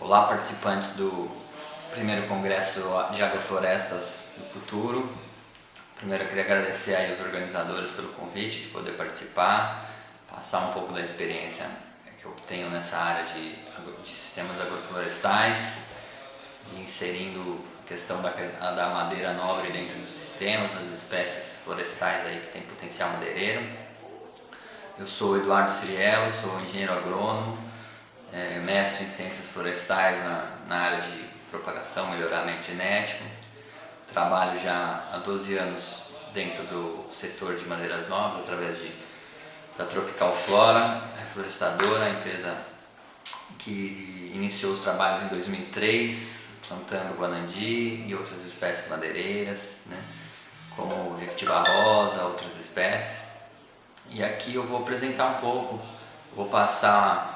Olá, participantes do primeiro Congresso de Agroflorestas do Futuro. Primeiro eu queria agradecer aí os organizadores pelo convite de poder participar, passar um pouco da experiência que eu tenho nessa área de sistemas agroflorestais, inserindo a questão da madeira nobre dentro dos sistemas, das espécies florestais aí que tem potencial madeireiro. Eu sou Eduardo Ciriello, sou engenheiro agrônomo, mestre em ciências florestais na área de propagação, melhoramento genético. Trabalho já há 12 anos dentro do setor de madeiras novas através da Tropical Flora, reflorestadora, a empresa que iniciou os trabalhos em 2003, plantando guanandi e outras espécies madeireiras, né, como jequitibá rosa, outras espécies. E aqui eu vou apresentar um pouco, vou passar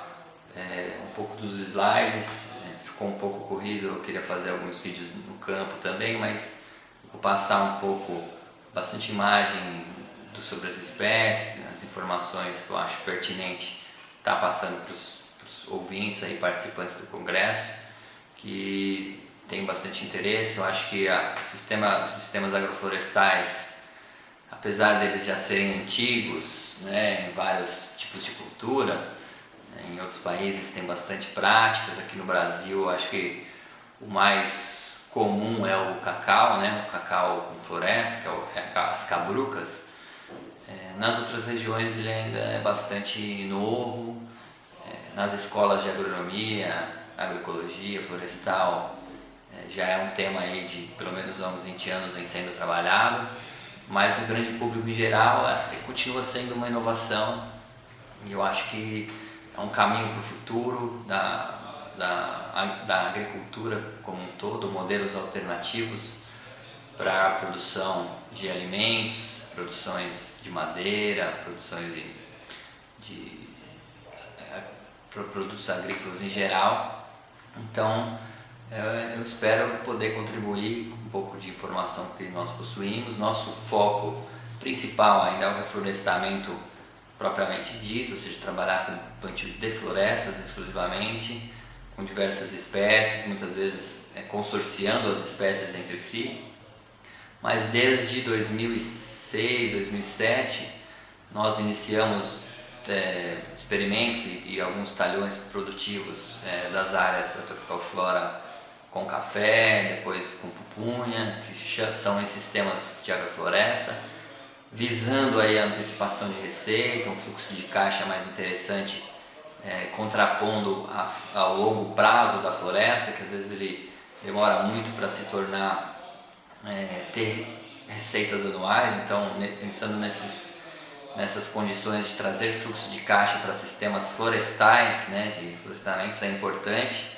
um pouco dos slides, ficou um pouco corrido, eu queria fazer alguns vídeos no campo também, mas vou passar um pouco, bastante imagem sobre as espécies, as informações que eu acho pertinente estar passando para os ouvintes aí, participantes do congresso, que tem bastante interesse. Eu acho que os sistemas agroflorestais, apesar deles já serem antigos, né, em vários tipos de cultura, em outros países tem bastante práticas. Aqui no Brasil, eu acho que o mais comum é o cacau, né? O cacau com floresta, que é as cabrucas. Nas outras regiões ele ainda é bastante novo. Nas escolas de agronomia, agroecologia, florestal, já é um tema aí de pelo menos há uns 20 anos vem sendo trabalhado, mas o grande público em geral continua sendo uma inovação, e eu acho que é um caminho para o futuro da agricultura como um todo, modelos alternativos para a produção de alimentos, produções de madeira, produções de produtos agrícolas em geral. Então eu espero poder contribuir com um pouco de informação que nós possuímos. Nosso foco principal ainda é o reflorestamento propriamente dito, ou seja, trabalhar com plantio de florestas exclusivamente, com diversas espécies, muitas vezes consorciando as espécies entre si. Mas desde 2006, 2007, nós iniciamos experimentos e alguns talhões produtivos das áreas da Tropical Flora com café, depois com pupunha, que são esses sistemas de agrofloresta, visando aí a antecipação de receita, um fluxo de caixa mais interessante, contrapondo ao longo prazo da floresta, que às vezes ele demora muito para se tornar, ter receitas anuais. Então, pensando nessas condições de trazer fluxo de caixa para sistemas florestais, né, de florestamento, é importante.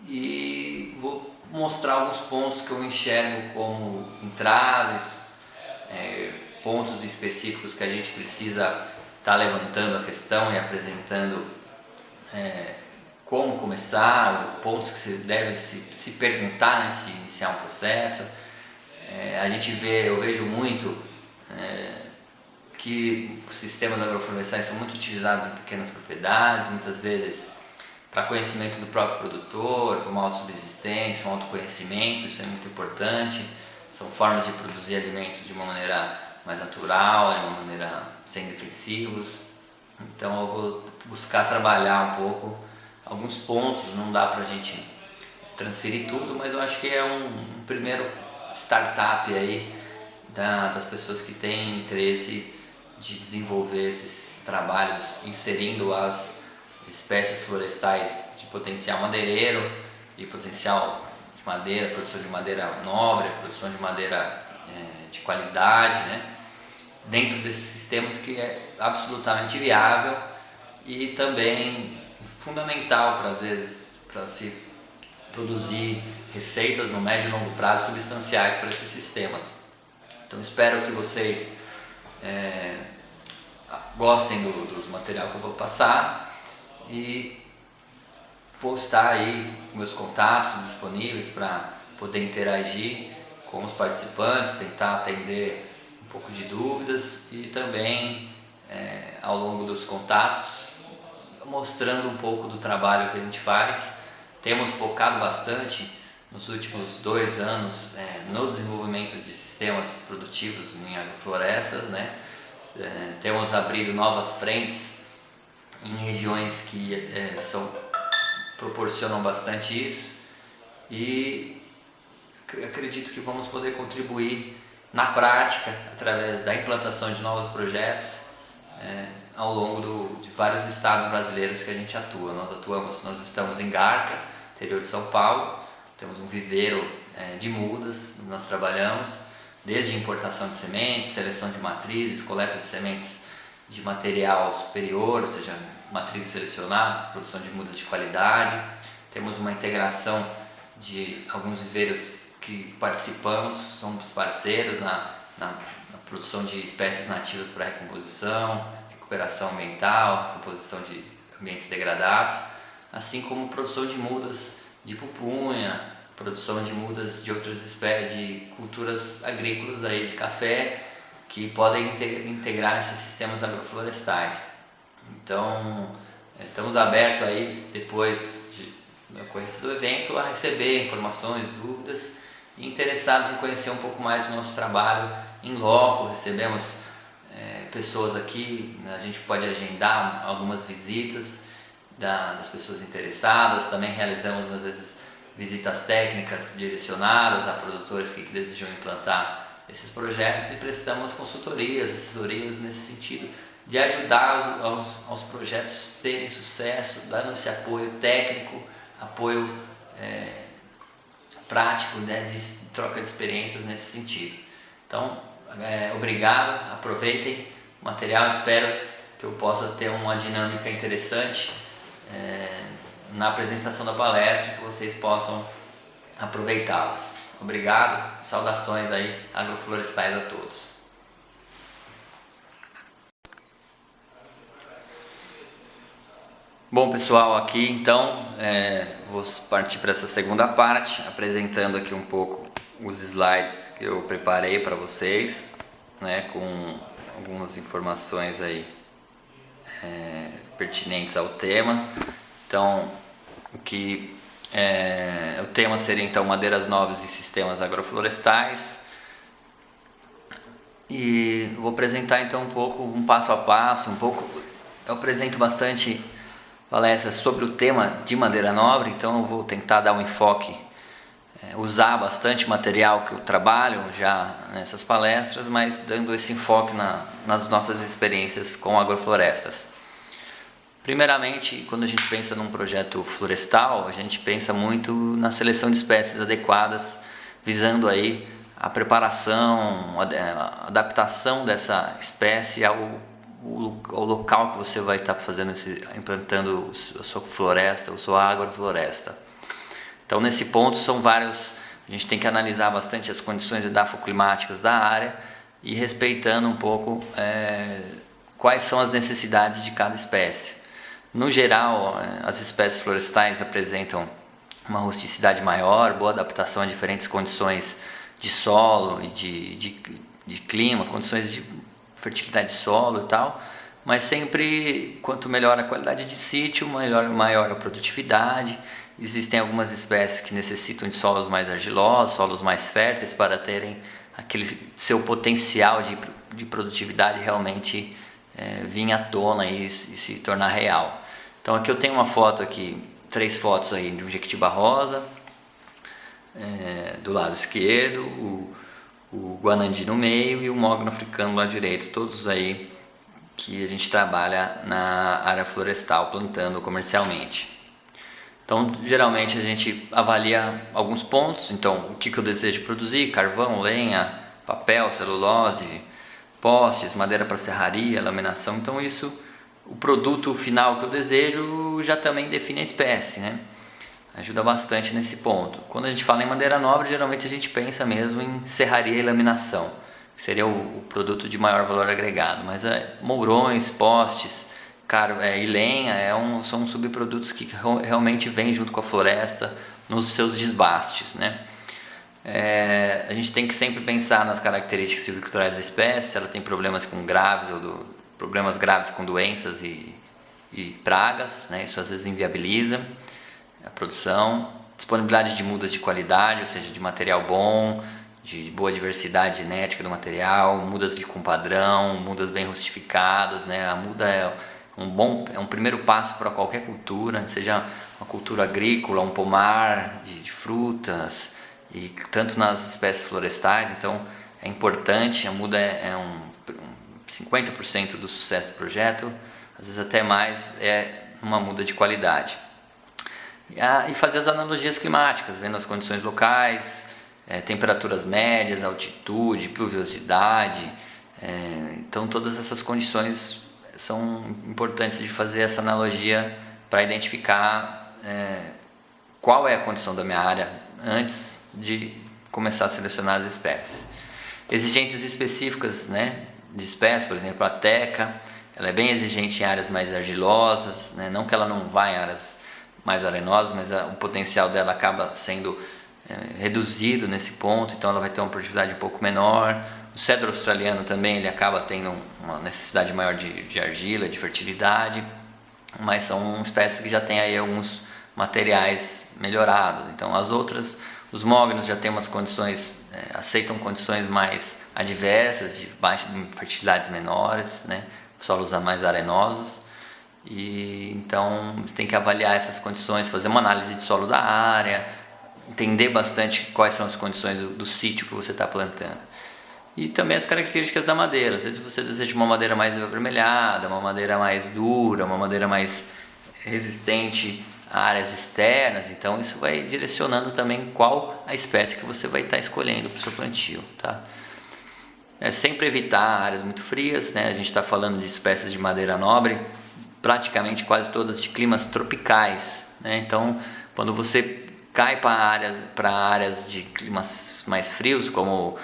E vou mostrar alguns pontos que eu enxergo como entraves, pontos específicos que a gente precisa estar levantando a questão e apresentando como começar, pontos que você deve se perguntar antes de iniciar um processo. Eu vejo muito que os sistemas agroflorestais são muito utilizados em pequenas propriedades, muitas vezes para conhecimento do próprio produtor, para uma autossubsistência, um autoconhecimento. Isso é muito importante. São formas de produzir alimentos de uma maneira mais natural, de uma maneira sem defensivos. Então eu vou buscar trabalhar um pouco alguns pontos. Não dá pra gente transferir tudo, mas eu acho que é um primeiro startup aí das pessoas que têm interesse de desenvolver esses trabalhos, inserindo as espécies florestais de potencial madeireiro e potencial de madeira, produção de madeira nobre, produção de madeira de qualidade, né, dentro desses sistemas, que é absolutamente viável e também fundamental para, às vezes, para se produzir receitas no médio e longo prazo substanciais para esses sistemas. Então espero que vocês gostem do material que eu vou passar, e vou estar aí com meus contatos disponíveis para poder interagir com os participantes, tentar atender um pouco de dúvidas, e também ao longo dos contatos mostrando um pouco do trabalho que a gente faz Temos focado bastante nos últimos 2 anos no desenvolvimento de sistemas produtivos em agroflorestas, né? Temos abrido novas frentes em regiões que proporcionam bastante isso, e acredito que vamos poder contribuir na prática através da implantação de novos projetos ao longo de vários estados brasileiros que a gente atua. Nós estamos em Garça, interior de São Paulo, temos um viveiro de mudas. Nós trabalhamos desde importação de sementes, seleção de matrizes, coleta de sementes de material superior, ou seja, matrizes selecionadas, produção de mudas de qualidade. Temos uma integração de alguns viveiros que participamos, somos parceiros na produção de espécies nativas para recomposição, recuperação ambiental, composição de ambientes degradados, assim como produção de mudas de pupunha, produção de mudas de outras espécies, de culturas agrícolas aí, de café, que podem integrar esses sistemas agroflorestais. Então, estamos abertos aí, depois da ocorrência do evento, a receber informações, dúvidas, e interessados em conhecer um pouco mais do nosso trabalho em loco. Recebemos pessoas aqui, a gente pode agendar algumas visitas das pessoas interessadas. Também realizamos às vezes visitas técnicas direcionadas a produtores que desejam implantar esses projetos, e prestamos consultorias, assessorias nesse sentido, de ajudar aos projetos terem sucesso, dando esse apoio técnico, apoio prático, né, de troca de experiências nesse sentido. Então, obrigado, aproveitem o material, espero que eu possa ter uma dinâmica interessante na apresentação da palestra, que vocês possam aproveitá-las. Obrigado, saudações aí agroflorestais a todos. Bom pessoal, aqui então vou partir para essa segunda parte, apresentando aqui um pouco os slides que eu preparei para vocês, né, com algumas informações aí pertinentes ao tema. Então, o tema seria então madeiras nobres e sistemas agroflorestais, e vou apresentar então um passo a passo, eu apresento bastante palestras sobre o tema de madeira nobre, então eu vou tentar dar um enfoque, usar bastante material que eu trabalho já nessas palestras, mas dando esse enfoque nas nossas experiências com agroflorestas. Primeiramente, quando a gente pensa num projeto florestal, a gente pensa muito na seleção de espécies adequadas, visando aí a preparação, a adaptação dessa espécie ao local que você vai estar implantando a sua floresta, a sua agrofloresta. Então, nesse ponto a gente tem que analisar bastante as condições edafoclimáticas da área e respeitando um pouco quais são as necessidades de cada espécie. No geral, as espécies florestais apresentam uma rusticidade maior, boa adaptação a diferentes condições de solo e de clima, condições de fertilidade de solo e tal, mas sempre, quanto melhor a qualidade de sítio, maior a produtividade. Existem algumas espécies que necessitam de solos mais argilosos, solos mais férteis, para terem aquele seu potencial de produtividade realmente vir à tona e se tornar real. Então aqui eu tenho uma foto aqui, 3 fotos aí de um jequitibá rosa, do lado esquerdo, o guanandi no meio e o mogno africano no lado direito, todos aí que a gente trabalha na área florestal, plantando comercialmente. Então, geralmente a gente avalia alguns pontos. Então, o que eu desejo produzir: carvão, lenha, papel, celulose, postes, madeira para serraria, laminação. Então, o produto final que eu desejo já também define a espécie, né? Ajuda bastante nesse ponto. Quando a gente fala em madeira nobre, geralmente a gente pensa mesmo em serraria e laminação, que seria o produto de maior valor agregado. Mas mourões, postes e lenha são subprodutos que realmente vêm junto com a floresta nos seus desbastes, né? A gente tem que sempre pensar nas características silviculturais da espécie, se ela tem problemas problemas graves com doenças e pragas, né? Isso às vezes inviabiliza. a produção, disponibilidade de mudas de qualidade, ou seja, de material bom, de boa diversidade genética do material, mudas com padrão, mudas bem rustificadas, né? A muda é um primeiro passo para qualquer cultura, seja uma cultura agrícola, um pomar de frutas, e tanto nas espécies florestais. Então é importante, a muda é 50% do sucesso do projeto, às vezes até mais, é uma muda de qualidade. E fazer as analogias climáticas, vendo as condições locais, temperaturas médias, altitude, pluviosidade. Então todas essas condições são importantes de fazer essa analogia para identificar qual é a condição da minha área antes de começar a selecionar as espécies. Exigências específicas, né, de espécies, por exemplo, a teca, ela é bem exigente em áreas mais argilosas, né, não que ela não vá em áreas mais arenosas, mas o potencial dela acaba sendo reduzido nesse ponto, então ela vai ter uma produtividade um pouco menor. O cedro australiano também, ele acaba tendo uma necessidade maior de argila, de fertilidade, mas são espécies que já têm aí alguns materiais melhorados. Então as outras, os mognos já têm umas condições, aceitam condições mais adversas, de fertilidades menores, né? Solos mais arenosos, e então você tem que avaliar essas condições, fazer uma análise de solo da área, entender bastante quais são as condições do sítio que você está plantando. E também as características da madeira. Às vezes você deseja uma madeira mais avermelhada, uma madeira mais dura, uma madeira mais resistente a áreas externas. Então isso vai direcionando também qual a espécie que você vai estar escolhendo para o seu plantio, tá? Sempre evitar áreas muito frias, né? A gente está falando de espécies de madeira nobre, praticamente quase todas de climas tropicais, né? Então quando você cai para áreas de climas mais frios, como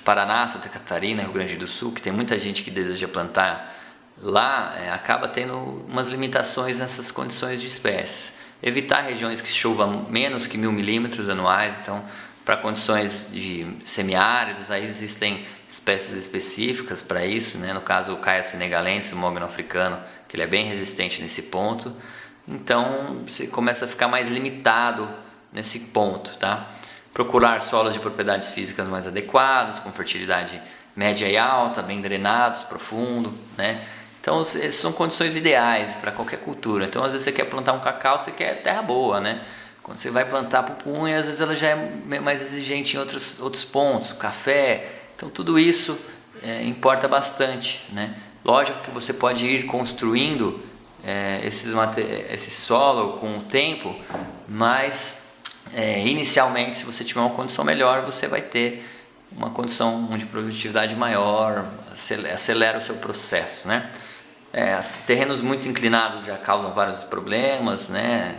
Paraná, Santa Catarina, Rio Grande do Sul, que tem muita gente que deseja plantar lá, acaba tendo umas limitações nessas condições de espécies. Evitar regiões que chovam menos que 1000 milímetros anuais. Então, para condições de semiáridos, aí existem espécies específicas para isso, né? No caso o Caia senegalense, o mogno africano, que ele é bem resistente nesse ponto. Então você começa a ficar mais limitado nesse ponto, tá? Procurar solos de propriedades físicas mais adequadas, com fertilidade média e alta, bem drenados, profundo, né? Então essas são condições ideais para qualquer cultura. Então às vezes você quer plantar um cacau, você quer terra boa, né? Quando você vai plantar pupunha, às vezes ela já é mais exigente em outros pontos, café. Então tudo isso importa bastante, né? Lógico que você pode ir construindo esse solo com o tempo, mas inicialmente, se você tiver uma condição melhor, você vai ter uma condição de produtividade maior, acelera o seu processo, né? Terrenos muito inclinados já causam vários problemas, né?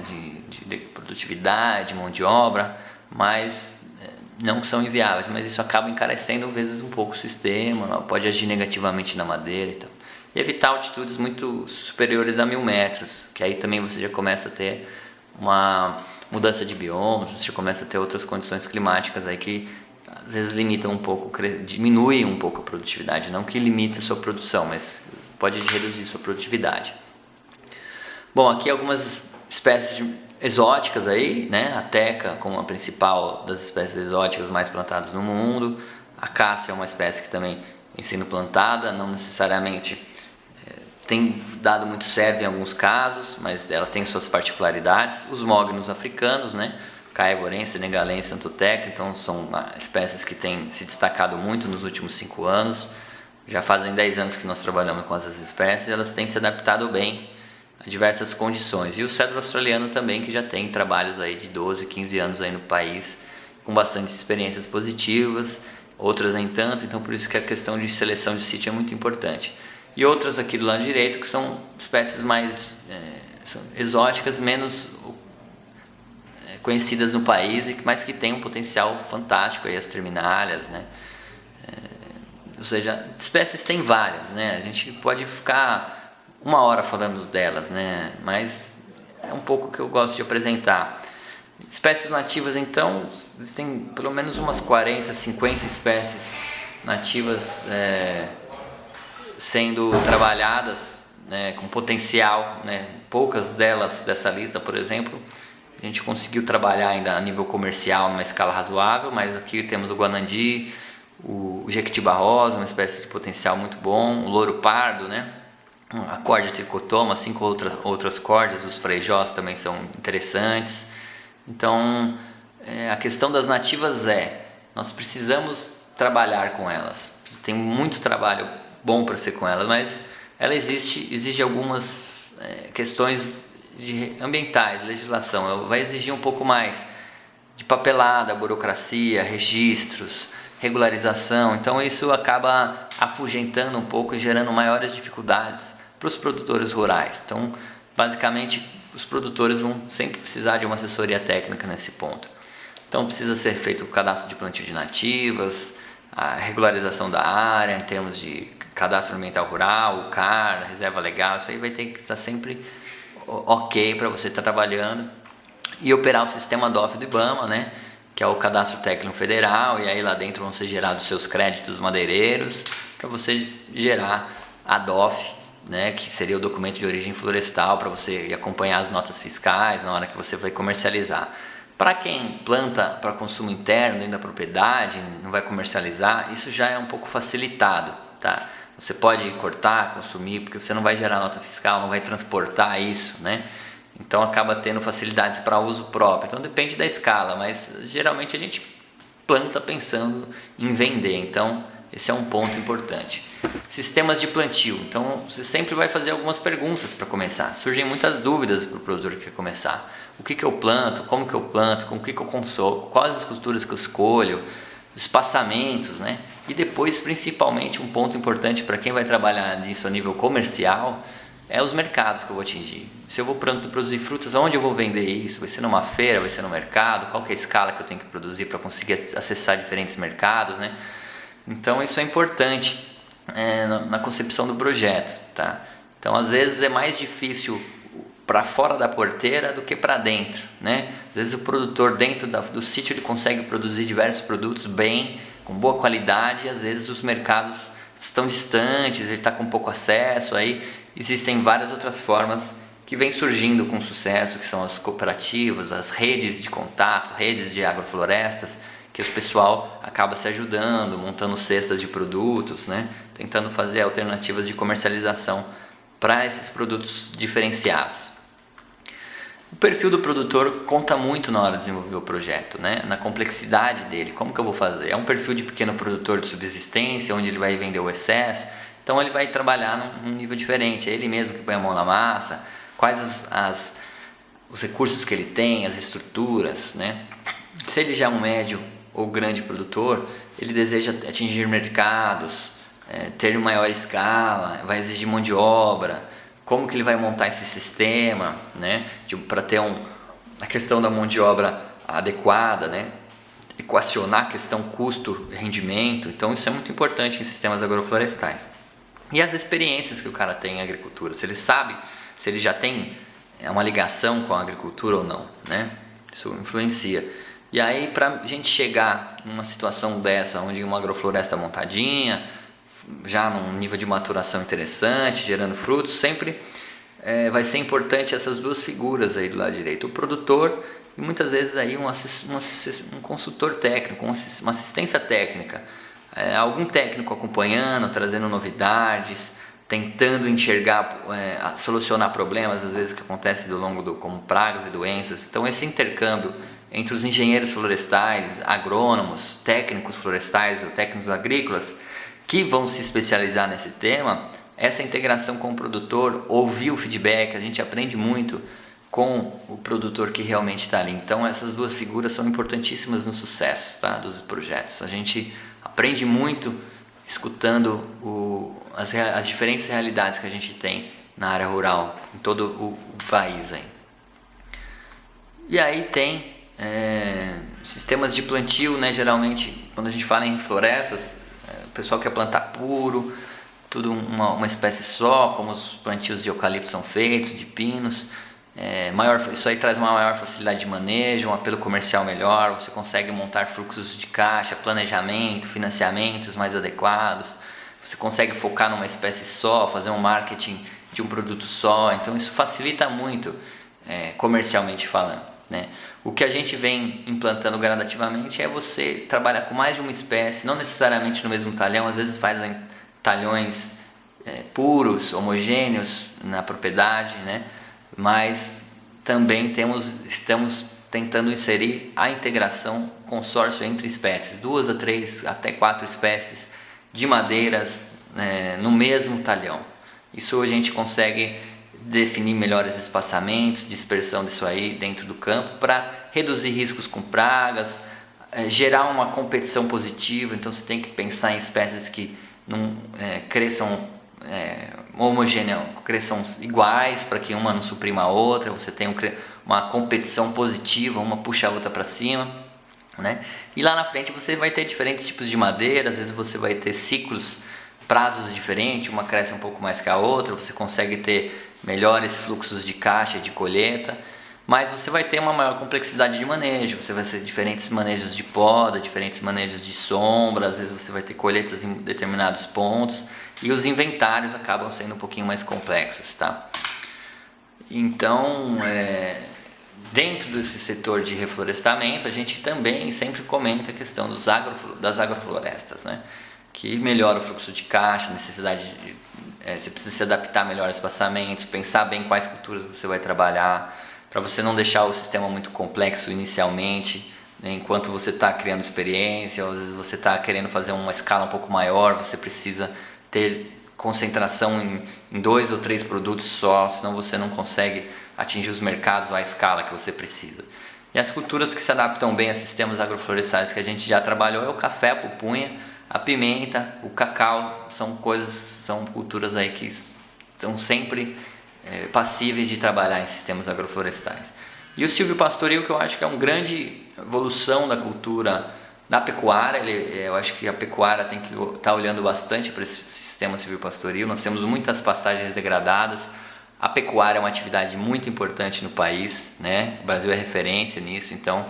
De produtividade, mão de obra, mas não são inviáveis, mas isso acaba encarecendo às vezes um pouco o sistema, pode agir negativamente na madeira e tal. E evitar altitudes muito superiores a 1000 metros, que aí também você já começa a ter uma mudança de biomas, você já começa a ter outras condições climáticas aí que às vezes limitam um pouco, diminuem um pouco a produtividade, não que limite a sua produção, mas pode reduzir sua produtividade. Bom, aqui algumas espécies exóticas aí, né? A teca como a principal das espécies exóticas mais plantadas no mundo. A cássia é uma espécie que também vem sendo plantada, não necessariamente tem dado muito certo em alguns casos, mas ela tem suas particularidades. Os mognos africanos, né? Caia evorense, senegalense, santoteca, então são espécies que têm se destacado muito nos últimos 5 anos. Já fazem 10 anos que nós trabalhamos com essas espécies, elas têm se adaptado bem a diversas condições. E o cedro australiano também, que já tem trabalhos aí de 12, 15 anos aí no país, com bastantes experiências positivas, outras nem tanto, então por isso que a questão de seleção de sítio é muito importante. E outras aqui do lado direito, que são espécies mais são exóticas, menos conhecidas no país, mas que têm um potencial fantástico, aí as terminálias, né? Ou seja, espécies tem várias, né? A gente pode ficar 1 hora falando delas, né? Mas é um pouco o que eu gosto de apresentar. Espécies nativas, então, existem pelo menos umas 40, 50 espécies nativas sendo trabalhadas, né, com potencial, né? Poucas delas dessa lista, por exemplo, a gente conseguiu trabalhar ainda a nível comercial numa escala razoável, mas aqui temos o guanandi, o jequitibá rosa, uma espécie de potencial muito bom, o louro pardo, né? A corda tricotoma, assim como outras cordas, os freijós também são interessantes. Então, a questão das nativas nós precisamos trabalhar com elas. Tem muito trabalho bom para ser com elas, mas ela exige algumas questões ambientais, legislação. Vai exigir um pouco mais de papelada, burocracia, registros, regularização. Então isso acaba afugentando um pouco e gerando maiores dificuldades para os produtores rurais. Então, basicamente, os produtores vão sempre precisar de uma assessoria técnica nesse ponto. Então precisa ser feito o cadastro de plantio de nativas, a regularização da área em termos de cadastro ambiental rural, o CAR, a reserva legal. Isso aí vai ter que estar sempre ok para você estar trabalhando e operar o sistema DOF do IBAMA, né, que é o Cadastro Técnico Federal, e aí lá dentro vão ser gerados seus créditos madeireiros para você gerar a DOF, né, que seria o documento de origem florestal, para você acompanhar as notas fiscais na hora que você vai comercializar. Para quem planta para consumo interno dentro da propriedade, não vai comercializar, isso já é um pouco facilitado, tá? Você pode cortar, consumir, porque você não vai gerar nota fiscal, não vai transportar isso, né? Então acaba tendo facilidades para uso próprio. Então depende da escala, mas geralmente a gente planta pensando em vender. Então esse é um ponto importante. Sistemas de plantio. Então você sempre vai fazer algumas perguntas para começar. Surgem muitas dúvidas para o produtor que quer começar. O que eu planto? Como que eu planto? Com o que eu consolo? Quais as culturas que eu escolho? Os espaçamentos, né? E depois, principalmente, um ponto importante para quem vai trabalhar nisso a nível comercial é os mercados que eu vou atingir. Se eu vou produzir frutas, onde eu vou vender isso? Vai ser numa feira? Vai ser no mercado? Qual que é a escala que eu tenho que produzir para conseguir acessar diferentes mercados, né? Então isso é importante na concepção do projeto, tá? Então às vezes é mais difícil para fora da porteira do que para dentro, né? Às vezes o produtor dentro do sítio ele consegue produzir diversos produtos bem, com boa qualidade, e às vezes os mercados estão distantes, ele está com pouco acesso. Aí existem várias outras formas que vêm surgindo com sucesso, que são as cooperativas, as redes de contatos, redes de agroflorestas, que o pessoal acaba se ajudando, montando cestas de produtos, né? Tentando fazer alternativas de comercialização para esses produtos diferenciados. O perfil do produtor conta muito na hora de desenvolver o projeto, né? Na complexidade dele, como que eu vou fazer? É um perfil de pequeno produtor de subsistência, onde ele vai vender o excesso, então ele vai trabalhar num nível diferente, é ele mesmo que põe a mão na massa, quais os recursos que ele tem, as estruturas, né? Se ele já é um médio ou grande produtor, ele deseja atingir mercados, ter maior escala, vai exigir mão de obra, como que ele vai montar esse sistema, né, para ter a questão da mão de obra adequada, né, equacionar a questão custo-rendimento. Então isso é muito importante em sistemas agroflorestais. E as experiências que o cara tem em agricultura, se ele sabe, se ele já tem uma ligação com a agricultura ou não, né, isso influencia. E aí para a gente chegar numa situação dessa, onde uma agrofloresta montadinha, já num nível de maturação interessante, gerando frutos, sempre vai ser importante essas duas figuras aí do lado direito, o produtor e muitas vezes aí um consultor técnico, uma assistência técnica, algum técnico acompanhando, trazendo novidades, tentando enxergar, solucionar problemas às vezes que acontecem ao longo como pragas e doenças. Então esse intercâmbio entre os engenheiros florestais, agrônomos, técnicos florestais ou técnicos agrícolas que vão se especializar nesse tema, essa integração com o produtor, ouvir o feedback, a gente aprende muito com o produtor que realmente está ali. Então essas duas figuras são importantíssimas no sucesso, tá, dos projetos. A gente aprende muito escutando as diferentes realidades que a gente tem na área rural, em todo o país aí. E aí tem sistemas de plantio, né? Geralmente quando a gente fala em florestas, o pessoal quer plantar puro, tudo uma espécie só, como os plantios de eucalipto são feitos, de pinos. Isso aí traz uma maior facilidade de manejo, um apelo comercial melhor, você consegue montar fluxos de caixa, planejamento, financiamentos mais adequados, você consegue focar numa espécie só, fazer um marketing de um produto só. Então isso facilita muito comercialmente falando. né? O que a gente vem implantando gradativamente é você trabalhar com mais de uma espécie, não necessariamente no mesmo talhão, às vezes fazem talhões puros, homogêneos na propriedade, né? Mas também estamos tentando inserir a integração, consórcio entre espécies, 2 a 3 até 4 espécies de madeiras no mesmo talhão. Isso a gente consegue definir melhores espaçamentos, dispersão disso aí dentro do campo para reduzir riscos com pragas, gerar uma competição positiva. Então você tem que pensar em espécies que não cresçam cresçam iguais para que uma não suprima a outra, você tem uma competição positiva, uma puxa a outra para cima, né? E lá na frente você vai ter diferentes tipos de madeira, às vezes você vai ter ciclos, prazos diferentes, uma cresce um pouco mais que a outra, você consegue ter melhores fluxos de caixa, de colheita, mas você vai ter uma maior complexidade de manejo, você vai ter diferentes manejos de poda, diferentes manejos de sombra, às vezes você vai ter colheitas em determinados pontos, e os inventários acabam sendo um pouquinho mais complexos, tá? Então, dentro desse setor de reflorestamento, a gente também sempre comenta a questão das agroflorestas, né? Que melhora o fluxo de caixa, necessidade de você precisa se adaptar melhor aos espaçamentos, pensar bem quais culturas você vai trabalhar, para você não deixar o sistema muito complexo inicialmente, né? Enquanto você está criando experiência, ou às vezes você está querendo fazer uma escala um pouco maior, você precisa ter concentração em 2 ou 3 produtos só, senão você não consegue atingir os mercados à escala que você precisa. E as culturas que se adaptam bem a sistemas agroflorestais que a gente já trabalhou é o café, a pupunha, a pimenta, o cacau, são culturas aí que estão sempre passíveis de trabalhar em sistemas agroflorestais. E o silvopastoril, que eu acho que é uma grande evolução da cultura da pecuária, eu acho que a pecuária tem que estar olhando bastante para esse sistema silvopastoril. Nós temos muitas pastagens degradadas, a pecuária é uma atividade muito importante no país, né? O Brasil é referência nisso, então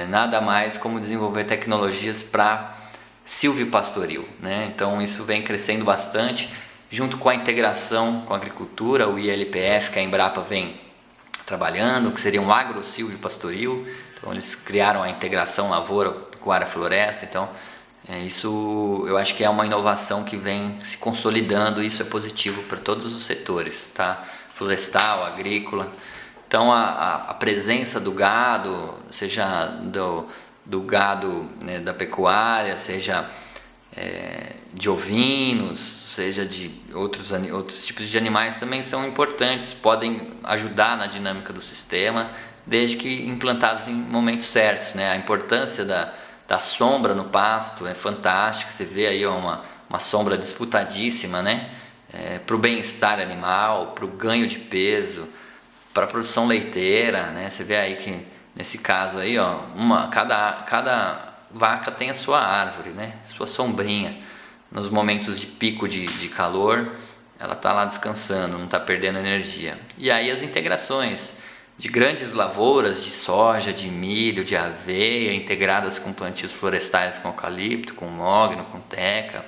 nada mais como desenvolver tecnologias para silvopastoril, né? Então isso vem crescendo bastante, junto com a integração com a agricultura, o ILPF, que a Embrapa vem trabalhando, que seria um agro-silvopastoril. Então eles criaram a integração lavoura, pecuária, floresta. Então isso eu acho que é uma inovação que vem se consolidando, e isso é positivo para todos os setores, tá? Florestal, agrícola. Então a presença do gado, seja do gado, né, da pecuária, seja de ovinos, seja de outros tipos de animais, também são importantes, podem ajudar na dinâmica do sistema, desde que implantados em momentos certos, né? A importância da sombra no pasto é fantástica, você vê aí uma sombra disputadíssima, né? Para o bem-estar animal, para o ganho de peso, para a produção leiteira, né? Você vê aí que nesse caso aí, ó, cada vaca tem a sua árvore, né? Sua sombrinha. Nos momentos de pico de calor, ela está lá descansando, não está perdendo energia. E aí as integrações de grandes lavouras de soja, de milho, de aveia, integradas com plantios florestais, com eucalipto, com mogno, com teca.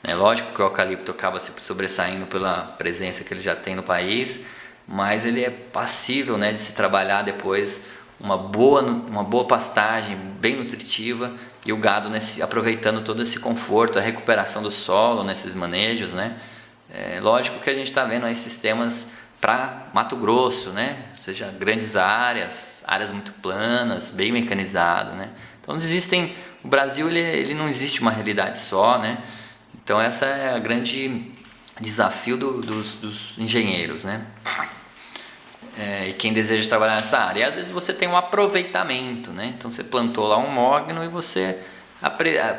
Lógico que o eucalipto acaba se sobressaindo pela presença que ele já tem no país, mas ele é passível, né, de se trabalhar depois uma boa pastagem, bem nutritiva, e o gado aproveitando todo esse conforto, a recuperação do solo nesses manejos, né? Lógico que a gente está vendo aí sistemas para Mato Grosso, né? Ou seja, grandes áreas muito planas, bem mecanizado, né? Então o Brasil ele não existe uma realidade só, né? Então essa é a grande desafio dos engenheiros, né? E quem deseja trabalhar nessa área. E às vezes você tem um aproveitamento, né? Então você plantou lá um mogno e você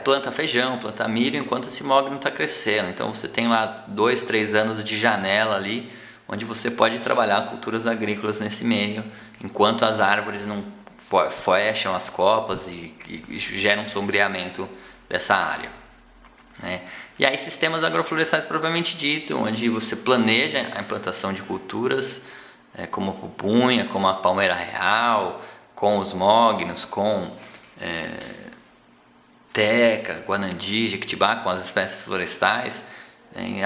planta feijão, planta milho enquanto esse mogno está crescendo. Então você tem lá 2, 3 anos de janela ali, onde você pode trabalhar culturas agrícolas nesse meio, enquanto as árvores não fecham as copas e geram um sombreamento dessa área, né? E aí sistemas agroflorestais propriamente dito, onde você planeja a implantação de culturas, como a pupunha, como a palmeira real, com os mognos, com teca, guanandi, jequitibá, com as espécies florestais.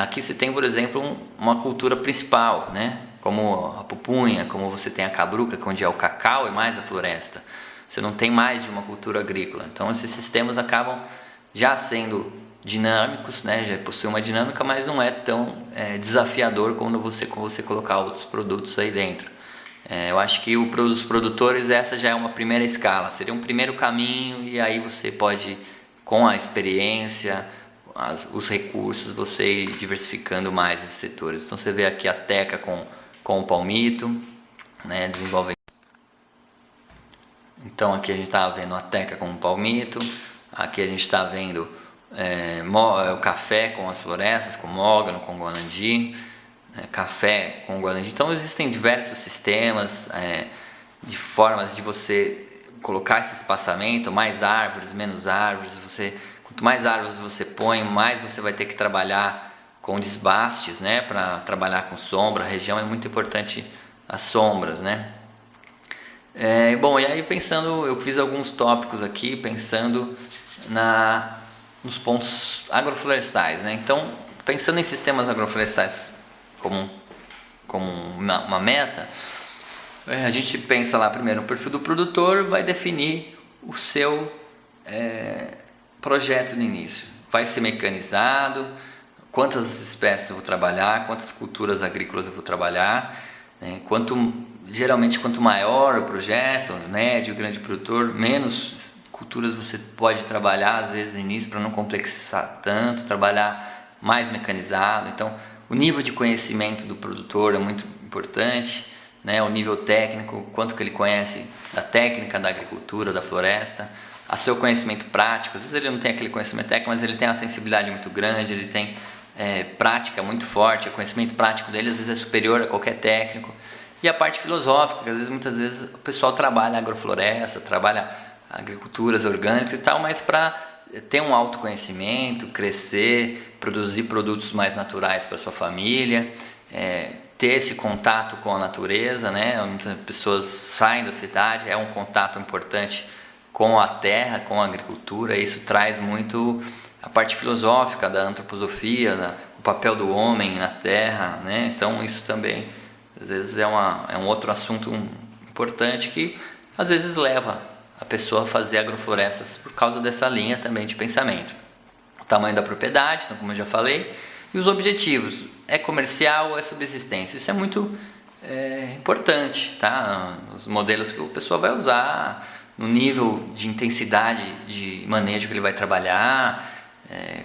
Aqui se tem, por exemplo, uma cultura principal, né? como a pupunha, como você tem a cabruca, onde é o cacau e mais a floresta. Você não tem mais de uma cultura agrícola. Então esses sistemas acabam já sendo dinâmicos, né? Já possui uma dinâmica, mas não é tão desafiador quando você colocar outros produtos aí dentro. Eu acho que os produtores, essa já é uma primeira escala, seria um primeiro caminho, e aí você pode, com a experiência, os recursos, você ir diversificando mais esses setores. Então você vê aqui a teca com o palmito, né, desenvolve. Então aqui a gente está vendo a teca com o palmito, aqui a gente está vendo o café com as florestas, com mogano, com guanandi, café com guanandi. Então existem diversos sistemas de formas de você colocar esse espaçamento, mais árvores, menos árvores. Quanto mais árvores você põe, mais você vai ter que trabalhar com desbastes, né, para trabalhar com sombra. A região é muito importante as sombras, né. Bom, e aí pensando, eu fiz alguns tópicos aqui pensando nos pontos agroflorestais, né. Então, pensando em sistemas agroflorestais como uma meta, a gente pensa lá primeiro no perfil do produtor, vai definir o seu projeto no início. Vai ser mecanizado, quantas espécies eu vou trabalhar, quantas culturas agrícolas eu vou trabalhar, né? Geralmente quanto maior o projeto, médio, grande produtor, menos culturas você pode trabalhar às vezes no início, para não complexizar tanto, trabalhar mais mecanizado. Então o nível de conhecimento do produtor é muito importante, né? O nível técnico, quanto que ele conhece da técnica da agricultura, da floresta, a seu conhecimento prático. Às vezes ele não tem aquele conhecimento técnico, mas ele tem uma sensibilidade muito grande, ele tem prática muito forte, o conhecimento prático dele às vezes é superior a qualquer técnico. E a parte filosófica, que muitas vezes o pessoal trabalha agrofloresta, trabalha agriculturas orgânicas e tal, mas para ter um autoconhecimento, crescer, produzir produtos mais naturais para sua família, ter esse contato com a natureza, né? Muitas pessoas saem da cidade, é um contato importante com a terra, com a agricultura. Isso traz muito a parte filosófica da antroposofia, o papel do homem na terra, né? Então isso também às vezes é um outro assunto importante que às vezes leva a pessoa a fazer agroflorestas por causa dessa linha também de pensamento. O tamanho da propriedade, então, como eu já falei, e os objetivos, é comercial ou é subsistência? Isso é muito importante, tá? Os modelos que o pessoal vai usar, no nível de intensidade de manejo que ele vai trabalhar,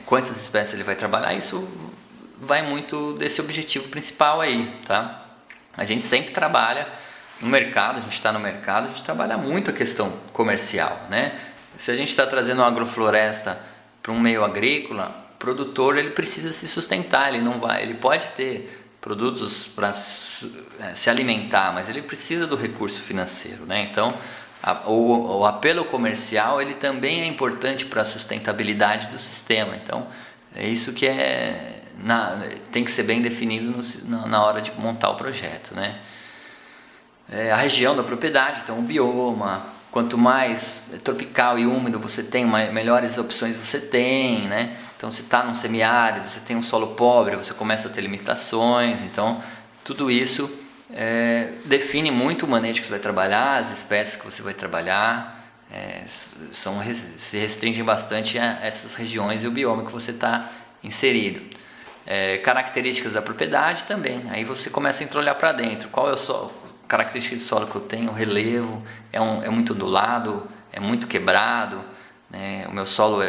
quantas espécies ele vai trabalhar, isso vai muito desse objetivo principal aí, tá? A gente sempre trabalha no mercado, a gente está no mercado, a gente trabalha muito a questão comercial, né? Se a gente está trazendo uma agrofloresta para um meio agrícola, o produtor ele precisa se sustentar, ele pode ter produtos para se alimentar, mas ele precisa do recurso financeiro, né? Então o apelo comercial ele também é importante para a sustentabilidade do sistema. Então é isso que tem que ser bem definido na hora de montar o projeto, né? A região da propriedade, então o bioma, quanto mais tropical e úmido você tem, melhores opções você tem, né? Então se está num semiárido, você tem um solo pobre, você começa a ter limitações. Então tudo isso define muito o manejo que você vai trabalhar, as espécies que você vai trabalhar, se restringem bastante a essas regiões e o bioma que você está inserido. Características da propriedade também, aí você começa a olhar para dentro, qual é a característica de solo que eu tenho, o relevo, é muito ondulado, é muito quebrado, né? O meu solo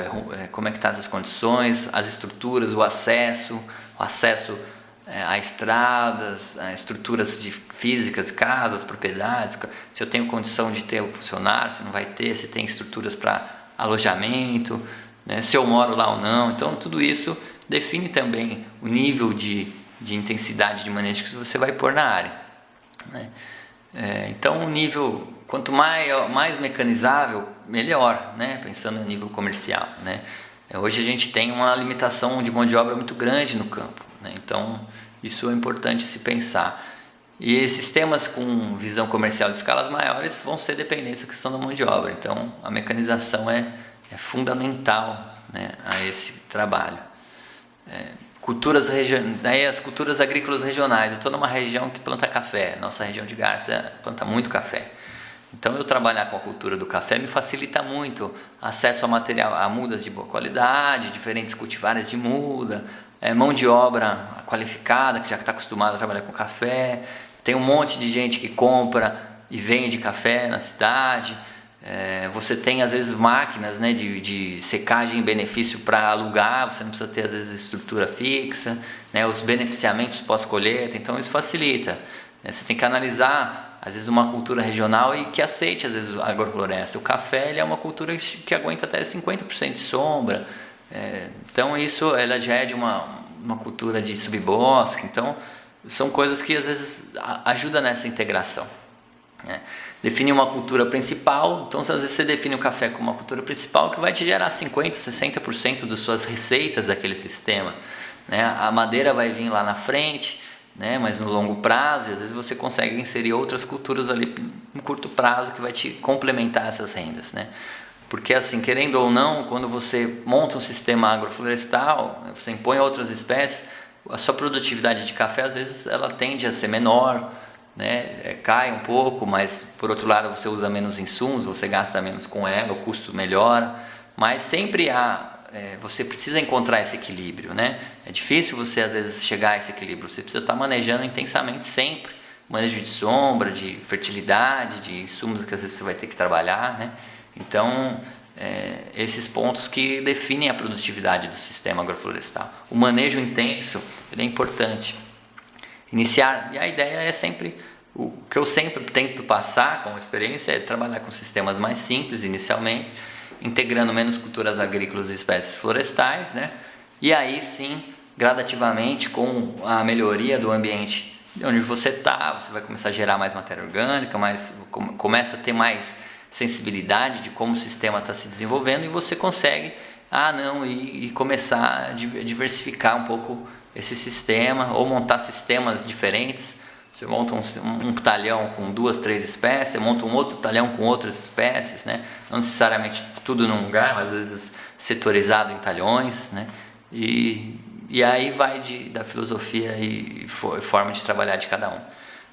como é que está essas condições, as estruturas, o acesso a estradas, a estruturas físicas, casas, propriedades, se eu tenho condição de ter um funcionário, se não vai ter, se tem estruturas para alojamento, né? Se eu moro lá ou não. Então tudo isso define também o nível de intensidade de manejo que você vai pôr na área, né? Então o nível, quanto mais mecanizável, melhor, né? Pensando no nível comercial, né? Hoje a gente tem uma limitação de mão de obra muito grande no campo, né? Então isso é importante se pensar. E sistemas com visão comercial de escalas maiores vão ser dependentes da questão da mão de obra. Então a mecanização é fundamental, né, a esse trabalho. daí as culturas agrícolas regionais. Eu estou numa região que planta café, nossa região de Garça planta muito café. Então eu trabalhar com a cultura do café me facilita muito acesso a material, a mudas de boa qualidade, diferentes cultivares de muda, mão de obra qualificada que já está acostumada a trabalhar com café. Tem um monte de gente que compra e vende café na cidade. Você tem às vezes máquinas, né, de secagem e benefício para alugar, você não precisa ter às vezes estrutura fixa, né, os beneficiamentos pós-colheita, então isso facilita, né? Você tem que analisar às vezes uma cultura regional e que aceite às vezes a agrofloresta. O café ele é uma cultura que aguenta até 50% de sombra, então isso ela já é de uma cultura de subbosque, então são coisas que às vezes ajudam nessa integração. Definir uma cultura principal, então às vezes você define o café como uma cultura principal que vai te gerar 50%, 60% das suas receitas daquele sistema, né? A madeira vai vir lá na frente, né? Mas no longo prazo, e às vezes você consegue inserir outras culturas ali no curto prazo que vai te complementar essas rendas, né? Porque assim, querendo ou não, quando você monta um sistema agroflorestal, você impõe outras espécies, a sua produtividade de café às vezes ela tende a ser menor, né? Cai um pouco, mas por outro lado você usa menos insumos, você gasta menos com ela, o custo melhora, mas sempre você precisa encontrar esse equilíbrio, né? É difícil você às vezes chegar a esse equilíbrio, você precisa estar manejando intensamente sempre, manejo de sombra, de fertilidade, de insumos que às vezes você vai ter que trabalhar, né? Então esses pontos que definem a produtividade do sistema agroflorestal. O manejo intenso ele é importante. Iniciar, e a ideia é sempre, o que eu sempre tento passar como experiência é trabalhar com sistemas mais simples inicialmente, integrando menos culturas agrícolas e espécies florestais, né? E aí sim, gradativamente, com a melhoria do ambiente onde você está, você vai começar a gerar mais matéria orgânica, começa a ter mais sensibilidade de como o sistema está se desenvolvendo e você consegue e começar a diversificar um pouco esse sistema, ou montar sistemas diferentes. Você monta um talhão com 2, 3 espécies, você monta um outro talhão com outras espécies, né? Não necessariamente tudo num lugar, mas às vezes setorizado em talhões, né? E aí vai da filosofia e forma de trabalhar de cada um.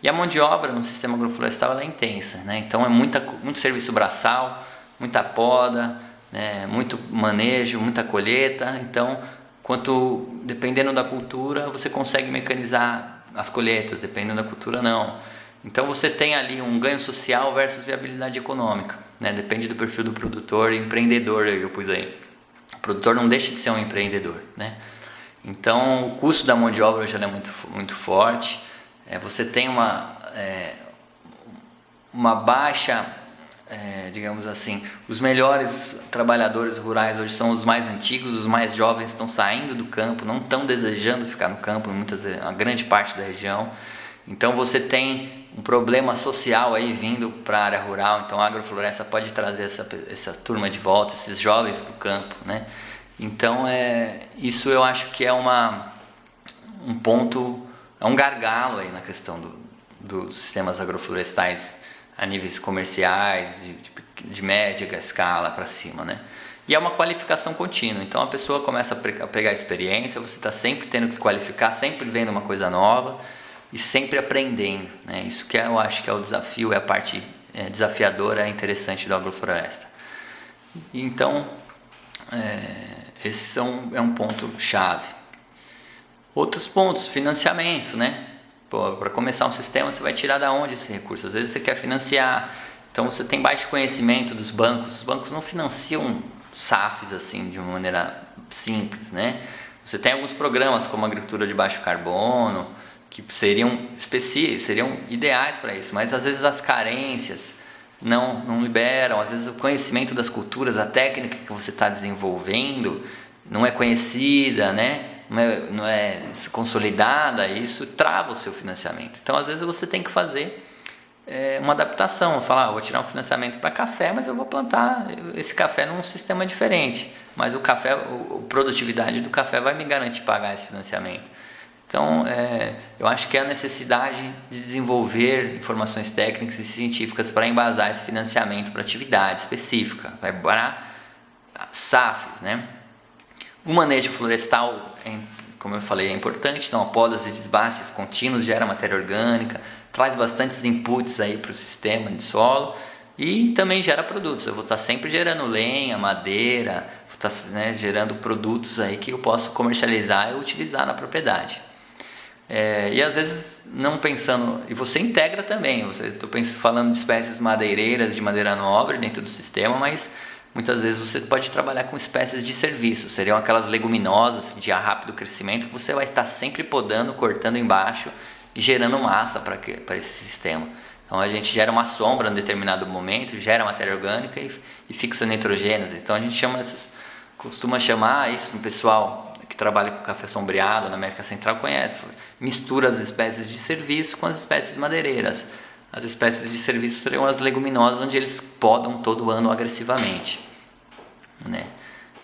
E a mão de obra no sistema agroflorestal ela é intensa, né? Então é muito serviço braçal, muita poda, né? Muito manejo, muita colheita. Então dependendo da cultura, você consegue mecanizar as colheitas, dependendo da cultura, não. Então você tem ali um ganho social versus viabilidade econômica, né? Depende do perfil do produtor e empreendedor, eu pus aí. O produtor não deixa de ser um empreendedor, né? Então o custo da mão de obra já é muito, muito forte. Você tem uma baixa, digamos assim, os melhores trabalhadores rurais hoje são os mais antigos, os mais jovens estão saindo do campo, não estão desejando ficar no campo, a grande parte da região. Então você tem um problema social aí vindo para a área rural, então a agrofloresta pode trazer essa turma de volta, esses jovens para o campo, né? Então isso eu acho que é um ponto, é um gargalo aí na questão dos sistemas agroflorestais a níveis comerciais, de média escala para cima, né? E é uma qualificação contínua, então a pessoa começa a pegar experiência, você está sempre tendo que qualificar, sempre vendo uma coisa nova e sempre aprendendo, né? Isso que eu acho que é o desafio, é a parte desafiadora, interessante do agrofloresta. Então, esse é um ponto chave. Outros pontos, financiamento, né? Para começar um sistema, você vai tirar da onde esse recurso? Às vezes você quer financiar, então você tem baixo conhecimento dos bancos. Os bancos não financiam SAFs assim de uma maneira simples, né? Você tem alguns programas como agricultura de baixo carbono que seriam ideais para isso, mas às vezes as carências não liberam, às vezes o conhecimento das culturas, a técnica que você está desenvolvendo não é conhecida, né? Não é consolidada, isso trava o seu financiamento. Então às vezes você tem que fazer uma adaptação, falar, vou tirar um financiamento para café, mas eu vou plantar esse café num sistema diferente, mas a produtividade do café vai me garantir pagar esse financiamento. Então eu acho que é a necessidade de desenvolver informações técnicas e científicas para embasar esse financiamento para atividade específica, para SAFs, né? O manejo florestal como eu falei, é importante. Então, podas e desbastes contínuos gera matéria orgânica, traz bastantes inputs aí para o sistema de solo e também gera produtos. Eu vou estar sempre gerando lenha, madeira, vou estar, né, gerando produtos aí que eu posso comercializar e utilizar na propriedade. E às vezes não pensando, e você integra também, estou falando de espécies madeireiras de madeira nobre dentro do sistema, mas muitas vezes você pode trabalhar com espécies de serviço, seriam aquelas leguminosas de rápido crescimento que você vai estar sempre podando, cortando embaixo e gerando massa para esse sistema. Então a gente gera uma sombra em determinado momento, gera matéria orgânica e fixa nitrogênios. Então a gente costuma chamar isso no pessoal que trabalha com café sombreado na América Central, conhece, mistura as espécies de serviço com as espécies madeireiras. As espécies de serviço seriam as leguminosas, onde eles podam todo ano agressivamente, né?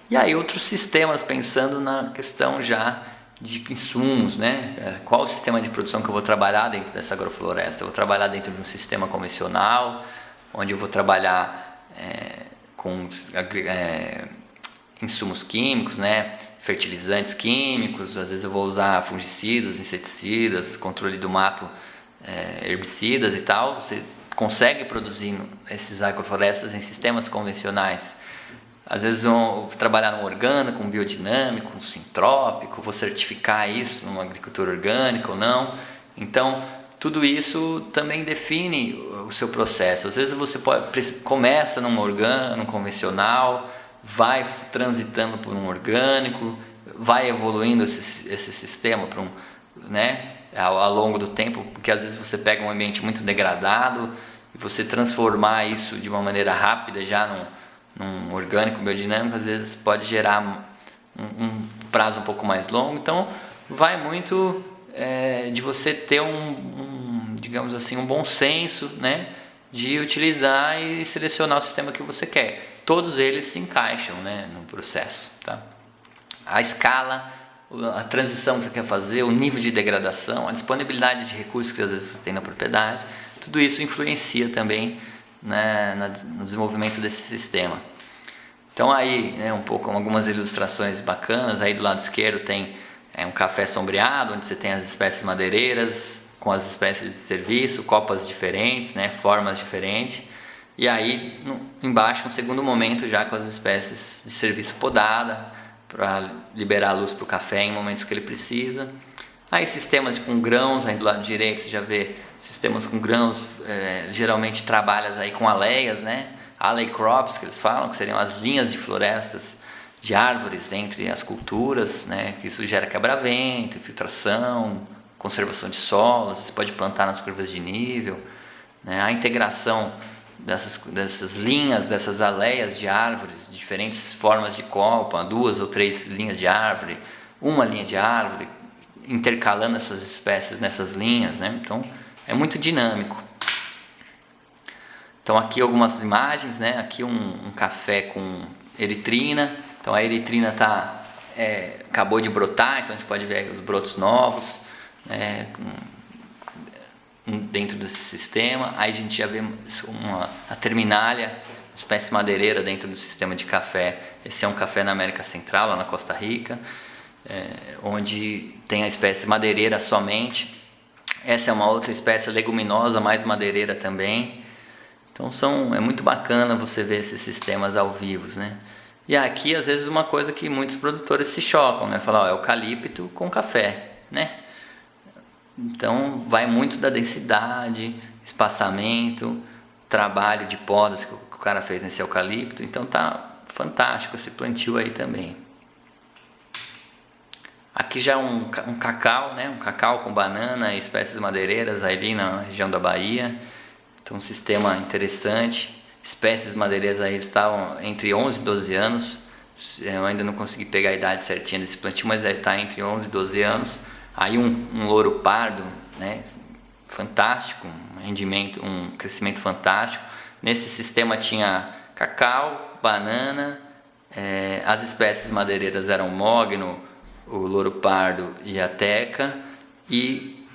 E aí outros sistemas, pensando na questão já de insumos, né? Qual o sistema de produção que eu vou trabalhar dentro dessa agrofloresta? Eu vou trabalhar dentro de um sistema convencional, onde eu vou trabalhar com insumos químicos, né? Fertilizantes químicos, às vezes eu vou usar fungicidas, inseticidas, controle do mato, herbicidas e tal. Você consegue produzir esses agroflorestas em sistemas convencionais. Às vezes eu vou trabalhar no orgânico, um biodinâmico, um sintrópico, vou certificar isso numa agricultura orgânica ou não. Então, tudo isso também define o seu processo. Às vezes você começa num orgânico, convencional, vai transitando por um orgânico, vai evoluindo esse sistema para né, ao longo do tempo, porque às vezes você pega um ambiente muito degradado e você transformar isso de uma maneira rápida já num orgânico biodinâmico, às vezes pode gerar um prazo um pouco mais longo. Então vai muito de você ter digamos assim, um bom senso, né, de utilizar e selecionar o sistema que você quer. Todos eles se encaixam, né, no processo, tá? A escala, a transição que você quer fazer, o nível de degradação, a disponibilidade de recursos que às vezes você tem na propriedade, tudo isso influencia também, né, no desenvolvimento desse sistema. Então aí, né, algumas ilustrações bacanas. Aí do lado esquerdo tem um café sombreado, onde você tem as espécies madeireiras com as espécies de serviço, copas diferentes, né, formas diferentes. E aí embaixo um segundo momento já com as espécies de serviço podada para liberar a luz para o café em momentos que ele precisa. Aí sistemas com grãos, aí do lado direito você já vê sistemas com grãos, geralmente trabalhas aí com aleias, né? Alley crops que eles falam, que seriam as linhas de florestas de árvores entre as culturas, né? Que isso gera quebra-vento, infiltração, conservação de solos, você pode plantar nas curvas de nível, né? A integração dessas linhas, dessas aleias de árvores, de diferentes formas de copa, 2 ou 3 linhas de árvore, uma linha de árvore, intercalando essas espécies nessas linhas, né? Então é muito dinâmico. Então aqui algumas imagens, né? Aqui um café com eritrina. Então a eritrina acabou de brotar, então a gente pode ver os brotos novos, né? Dentro desse sistema. Aí a gente já vê a terminália, espécie madeireira dentro do sistema de café. Esse é um café na América Central, lá na Costa Rica, onde tem a espécie madeireira somente. Essa é uma outra espécie leguminosa, mais madeireira também. Então é muito bacana você ver esses sistemas ao vivo, né? E aqui às vezes uma coisa que muitos produtores se chocam, né? Falar, eucalipto com café, né? Então vai muito da densidade, espaçamento, trabalho de podas que o cara fez nesse eucalipto. Então tá fantástico esse plantio aí também. Aqui já um cacau, né? Um cacau com banana e espécies madeireiras ali na região da Bahia. Então um sistema interessante. Espécies madeireiras aí estavam entre 11 e 12 anos. Eu ainda não consegui pegar a idade certinha desse plantio, mas está entre 11 e 12 anos. Aí um louro pardo, né? Fantástico, um rendimento, um crescimento fantástico. Nesse sistema tinha cacau, banana, as espécies madeireiras eram mogno, o louro pardo e a teca, e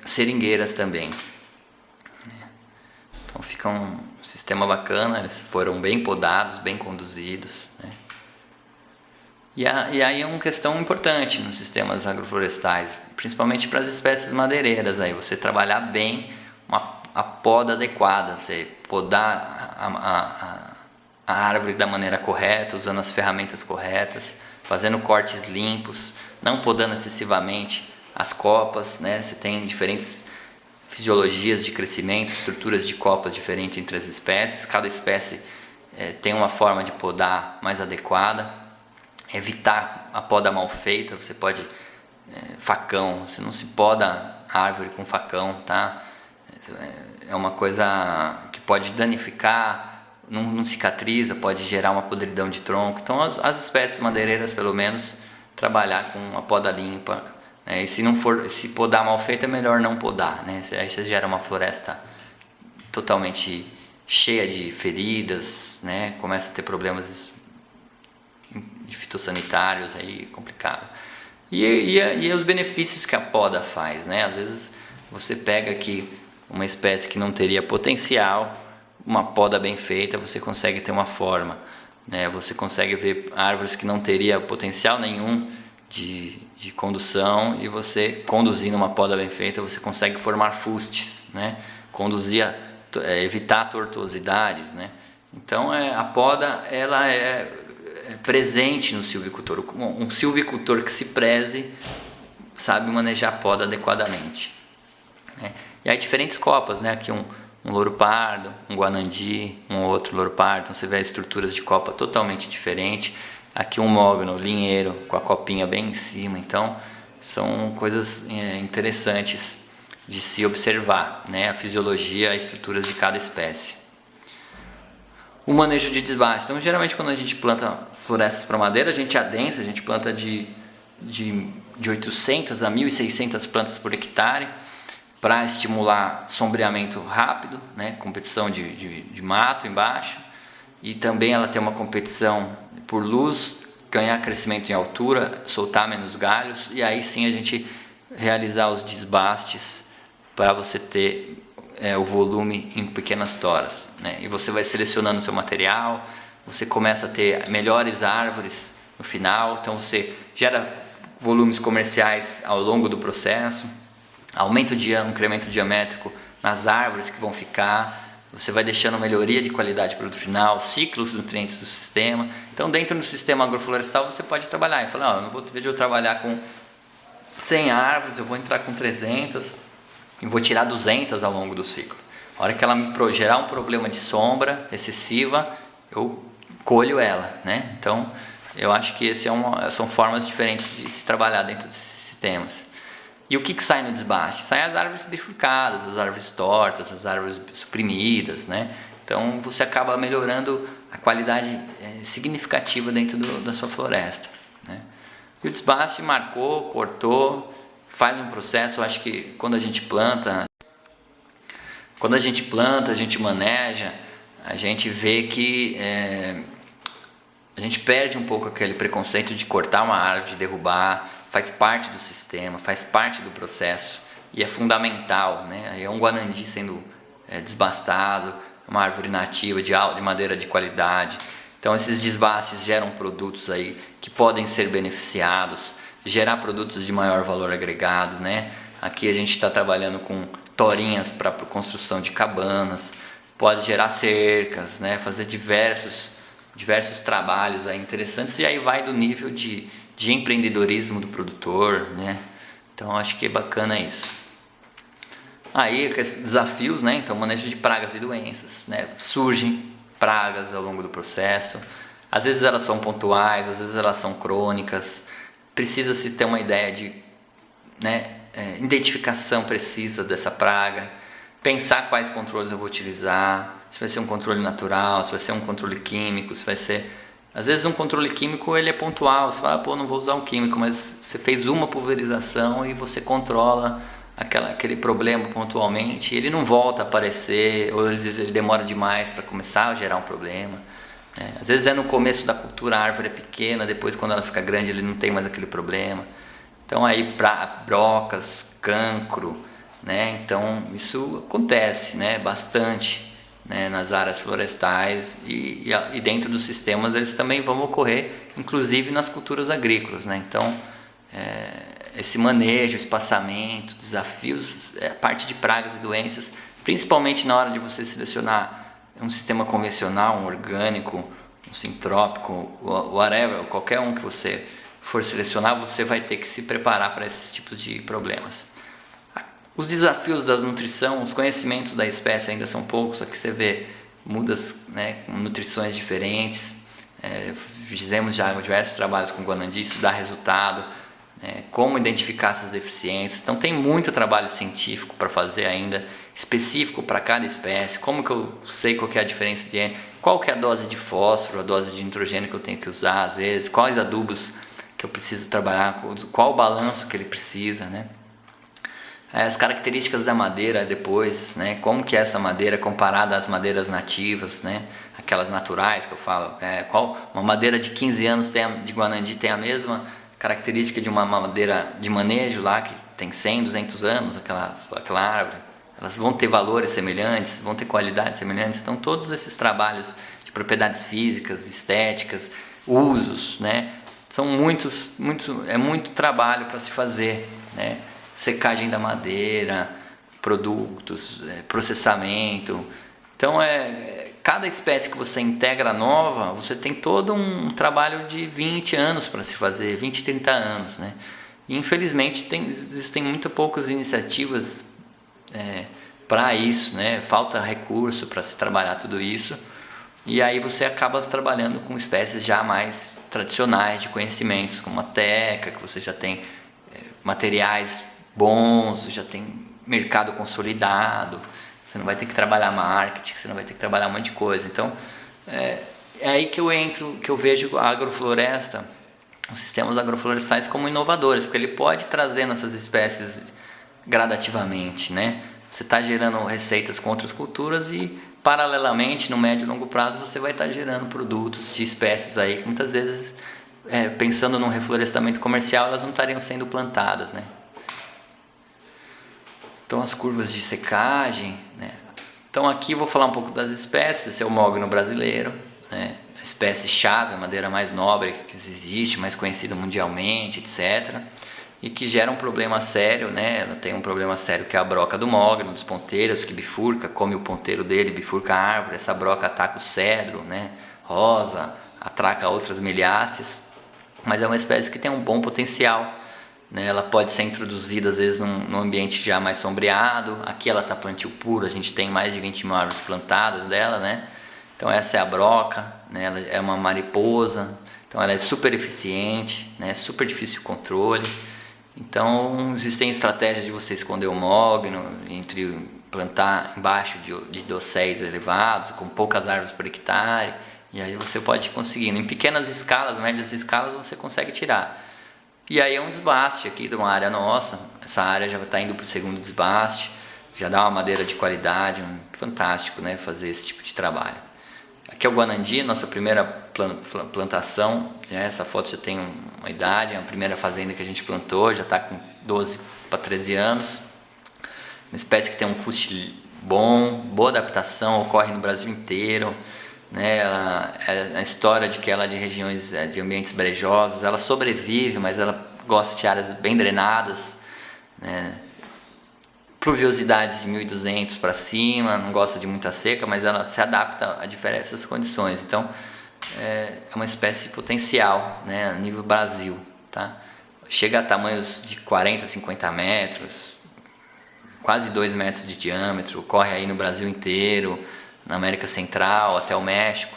seringueiras também. Então fica um sistema bacana, eles foram bem podados, bem conduzidos, né? E aí é uma questão importante nos sistemas agroflorestais, principalmente para as espécies madeireiras. Aí você trabalhar bem a poda adequada, você podar a árvore da maneira correta, usando as ferramentas corretas, fazendo cortes limpos, não podando excessivamente as copas, né? Você tem diferentes fisiologias de crescimento, estruturas de copas diferentes entre as espécies, cada espécie tem uma forma de podar mais adequada. Evitar a poda mal feita, você pode facão, você não se poda a árvore com facão, tá? É uma coisa que pode danificar, não cicatriza, pode gerar uma podridão de tronco. Então as espécies madeireiras, pelo menos, trabalhar com a poda limpa, né? E se podar mal feito, é melhor não podar, né? Aí você gera uma floresta totalmente cheia de feridas, né? Começa a ter problemas de fitossanitários, aí complicado. E os benefícios que a poda faz, né? Às vezes você pega aqui uma espécie que não teria potencial, uma poda bem feita, você consegue ter uma forma, né? Você consegue ver árvores que não teria potencial nenhum de condução, e você conduzindo uma poda bem feita, você consegue formar fustes, né? Evitar tortuosidades, né? Então a poda, ela é presente no silvicultor. Um silvicultor que se preze sabe manejar a poda adequadamente, né? E aí diferentes copas, né? Aqui um louro pardo, um guanandi, um outro louro pardo. Então você vê estruturas de copa totalmente diferentes. Aqui um mogno, linheiro, com a copinha bem em cima. Então são coisas interessantes de se observar, né? A fisiologia, as estruturas de cada espécie. O manejo de desbaste. Então, geralmente, quando a gente planta florestas para madeira, a gente adensa, a gente planta de 800 a 1.600 plantas por hectare, para estimular sombreamento rápido, né? Competição de mato embaixo, e também ela tem uma competição por luz, ganhar crescimento em altura, soltar menos galhos, e aí sim a gente realizar os desbastes para você ter o volume em pequenas toras, né? E você vai selecionando o seu material, você começa a ter melhores árvores no final, então você gera volumes comerciais ao longo do processo, aumenta o incremento diamétrico nas árvores que vão ficar, você vai deixando melhoria de qualidade do produto final, ciclos nutrientes do sistema. Então, dentro do sistema agroflorestal, você pode trabalhar e falar, não vou ver de eu trabalhar com 100 árvores, eu vou entrar com 300 e vou tirar 200 ao longo do ciclo. A hora que ela me gerar um problema de sombra excessiva, eu colho ela, né? Então, eu acho que são formas diferentes de se trabalhar dentro desses sistemas. E o que sai no desbaste? Saem as árvores bifurcadas, as árvores tortas, as árvores suprimidas, né? Então, você acaba melhorando a qualidade significativa dentro da sua floresta, né? E o desbaste marcou, cortou, faz um processo. Eu acho que quando a gente planta, a gente maneja, a gente vê que a gente perde um pouco aquele preconceito de cortar uma árvore, de derrubar. Faz parte do sistema, faz parte do processo e é fundamental, né? Aí é um guanandi sendo desbastado, uma árvore nativa de madeira de qualidade. Então esses desbastes geram produtos aí que podem ser beneficiados, gerar produtos de maior valor agregado, né? Aqui a gente está trabalhando com torinhas para construção de cabanas, pode gerar cercas, né? Fazer diversos trabalhos aí interessantes, e aí vai do nível de empreendedorismo do produtor, né? Então acho que é bacana isso. Aí desafios, né? Então manejo de pragas e doenças, né? Surgem pragas ao longo do processo, às vezes elas são pontuais, às vezes elas são crônicas. Precisa-se ter uma ideia de, né, identificação precisa dessa praga, pensar quais controles eu vou utilizar, se vai ser um controle natural, se vai ser um controle químico, se vai ser... Às vezes um controle químico ele é pontual, você fala, não vou usar um químico, mas você fez uma pulverização e você controla aquele problema pontualmente, ele não volta a aparecer, ou às vezes ele demora demais para começar a gerar um problema. Às vezes no começo da cultura a árvore é pequena, depois quando ela fica grande ele não tem mais aquele problema. Então aí brocas, cancro, né? Então isso acontece, né? Bastante né, nas áreas florestais e dentro dos sistemas eles também vão ocorrer, inclusive nas culturas agrícolas, né? Então, esse manejo, espaçamento, desafios, a parte de pragas e doenças, principalmente na hora de você selecionar um sistema convencional, um orgânico, um sintrópico, whatever, qualquer um que você for selecionar, você vai ter que se preparar para esses tipos de problemas. Os desafios da nutrição, os conhecimentos da espécie ainda são poucos, aqui você vê mudas, né, com nutrições diferentes, fizemos já diversos trabalhos com guanandi, isso dá resultado, como identificar essas deficiências, então tem muito trabalho científico para fazer ainda, específico para cada espécie, como que eu sei qual que é a diferença de qual que é a dose de fósforo, a dose de nitrogênio que eu tenho que usar às vezes, quais adubos que eu preciso trabalhar, qual o balanço que ele precisa, né? As características da madeira depois, né? Como que é essa madeira comparada às madeiras nativas, né? Aquelas naturais que eu falo, qual uma madeira de 15 anos de guanandi tem a mesma característica de uma madeira de manejo lá que tem 100, 200 anos, aquela árvore, elas vão ter valores semelhantes, vão ter qualidades semelhantes, então todos esses trabalhos de propriedades físicas, estéticas, usos, né? São muito trabalho para se fazer, né? Secagem da madeira, produtos, processamento. Então, cada espécie que você integra nova, você tem todo um trabalho de 20 anos para se fazer, 20, 30 anos, né? E, infelizmente, existem muito poucas iniciativas para isso, né? Falta recurso para se trabalhar tudo isso. E aí você acaba trabalhando com espécies já mais tradicionais de conhecimentos, como a teca, que você já tem materiais bons, já tem mercado consolidado, você não vai ter que trabalhar marketing, você não vai ter que trabalhar um monte de coisa. Então, é aí que eu entro, que eu vejo a agrofloresta, os sistemas agroflorestais como inovadores, porque ele pode trazer nessas espécies gradativamente, né? Você está gerando receitas com outras culturas e, paralelamente, no médio e longo prazo, você vai estar gerando produtos de espécies aí que muitas vezes, pensando num reflorestamento comercial, elas não estariam sendo plantadas, né? Então, as curvas de secagem, né? Então, aqui eu vou falar um pouco das espécies. Esse é o mogno brasileiro, né? A espécie chave, a madeira mais nobre que existe, mais conhecida mundialmente, etc. E que gera um problema sério, né? Ela tem um problema sério que é a broca do mogno, dos ponteiros, que bifurca, come o ponteiro dele, bifurca a árvore. Essa broca ataca o cedro, né? Rosa, ataca outras meliáceas. Mas é uma espécie que tem um bom potencial, né? Ela pode ser introduzida às vezes num ambiente já mais sombreado. Aqui ela está plantio puro, a gente tem mais de 20 mil árvores plantadas dela, né? Então essa é a broca, né? Ela é uma mariposa, então ela é super eficiente, né? Super difícil o controle. Então existem estratégias de você esconder o mogno, entre plantar embaixo de dosséis elevados, com poucas árvores por hectare, e aí você pode ir conseguindo. Em pequenas escalas, médias escalas, você consegue tirar. E aí é um desbaste aqui de uma área nossa, essa área já está indo para o segundo desbaste, já dá uma madeira de qualidade, fantástico, né, fazer esse tipo de trabalho. Aqui é o guanandi, nossa primeira plantação, essa foto já tem uma idade, é a primeira fazenda que a gente plantou, já está com 12 para 13 anos, uma espécie que tem um fuste bom, boa adaptação, ocorre no Brasil inteiro, né? A história de que ela é de regiões, de ambientes brejosos, ela sobrevive, mas ela gosta de áreas bem drenadas, né? Pluviosidades de 1200 para cima, não gosta de muita seca, mas ela se adapta a diversas condições. Então é uma espécie potencial, né, a nível Brasil, tá? Chega a tamanhos de 40, 50 metros, quase 2 metros de diâmetro, corre aí no Brasil inteiro, na América Central até o México.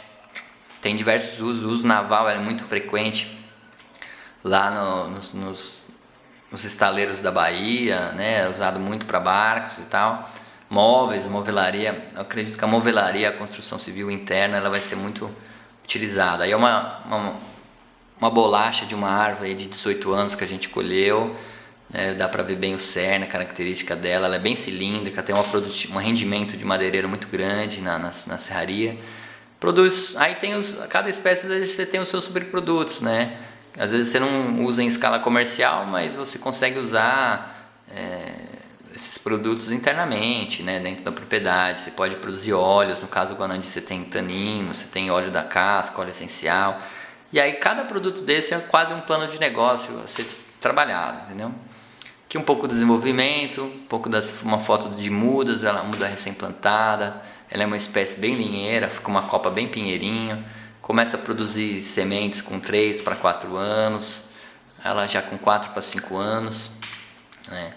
Tem diversos usos, o uso naval é muito frequente lá nos estaleiros da Bahia, né? Usado muito para barcos e tal. Móveis, movelaria, eu acredito que a movelaria, a construção civil interna, ela vai ser muito utilizada. Aí é uma bolacha de uma árvore de 18 anos que a gente colheu, né? Dá para ver bem o cerne, a característica dela, ela é bem cilíndrica, tem um rendimento de madeireiro muito grande na serraria. Aí tem cada espécie você tem os seus subprodutos, né? Às vezes você não usa em escala comercial, mas você consegue usar esses produtos internamente, né, dentro da propriedade. Você pode produzir óleos, no caso do Guanandi você tem tanino, você tem óleo da casca, óleo essencial. E aí cada produto desse é quase um plano de negócio a ser trabalhado, entendeu? Aqui um pouco do desenvolvimento, um pouco uma foto de mudas, ela muda recém-plantada, ela é uma espécie bem linheira, fica uma copa bem pinheirinho, começa a produzir sementes com 3 para 4 anos, ela já com 4 para 5 anos, né?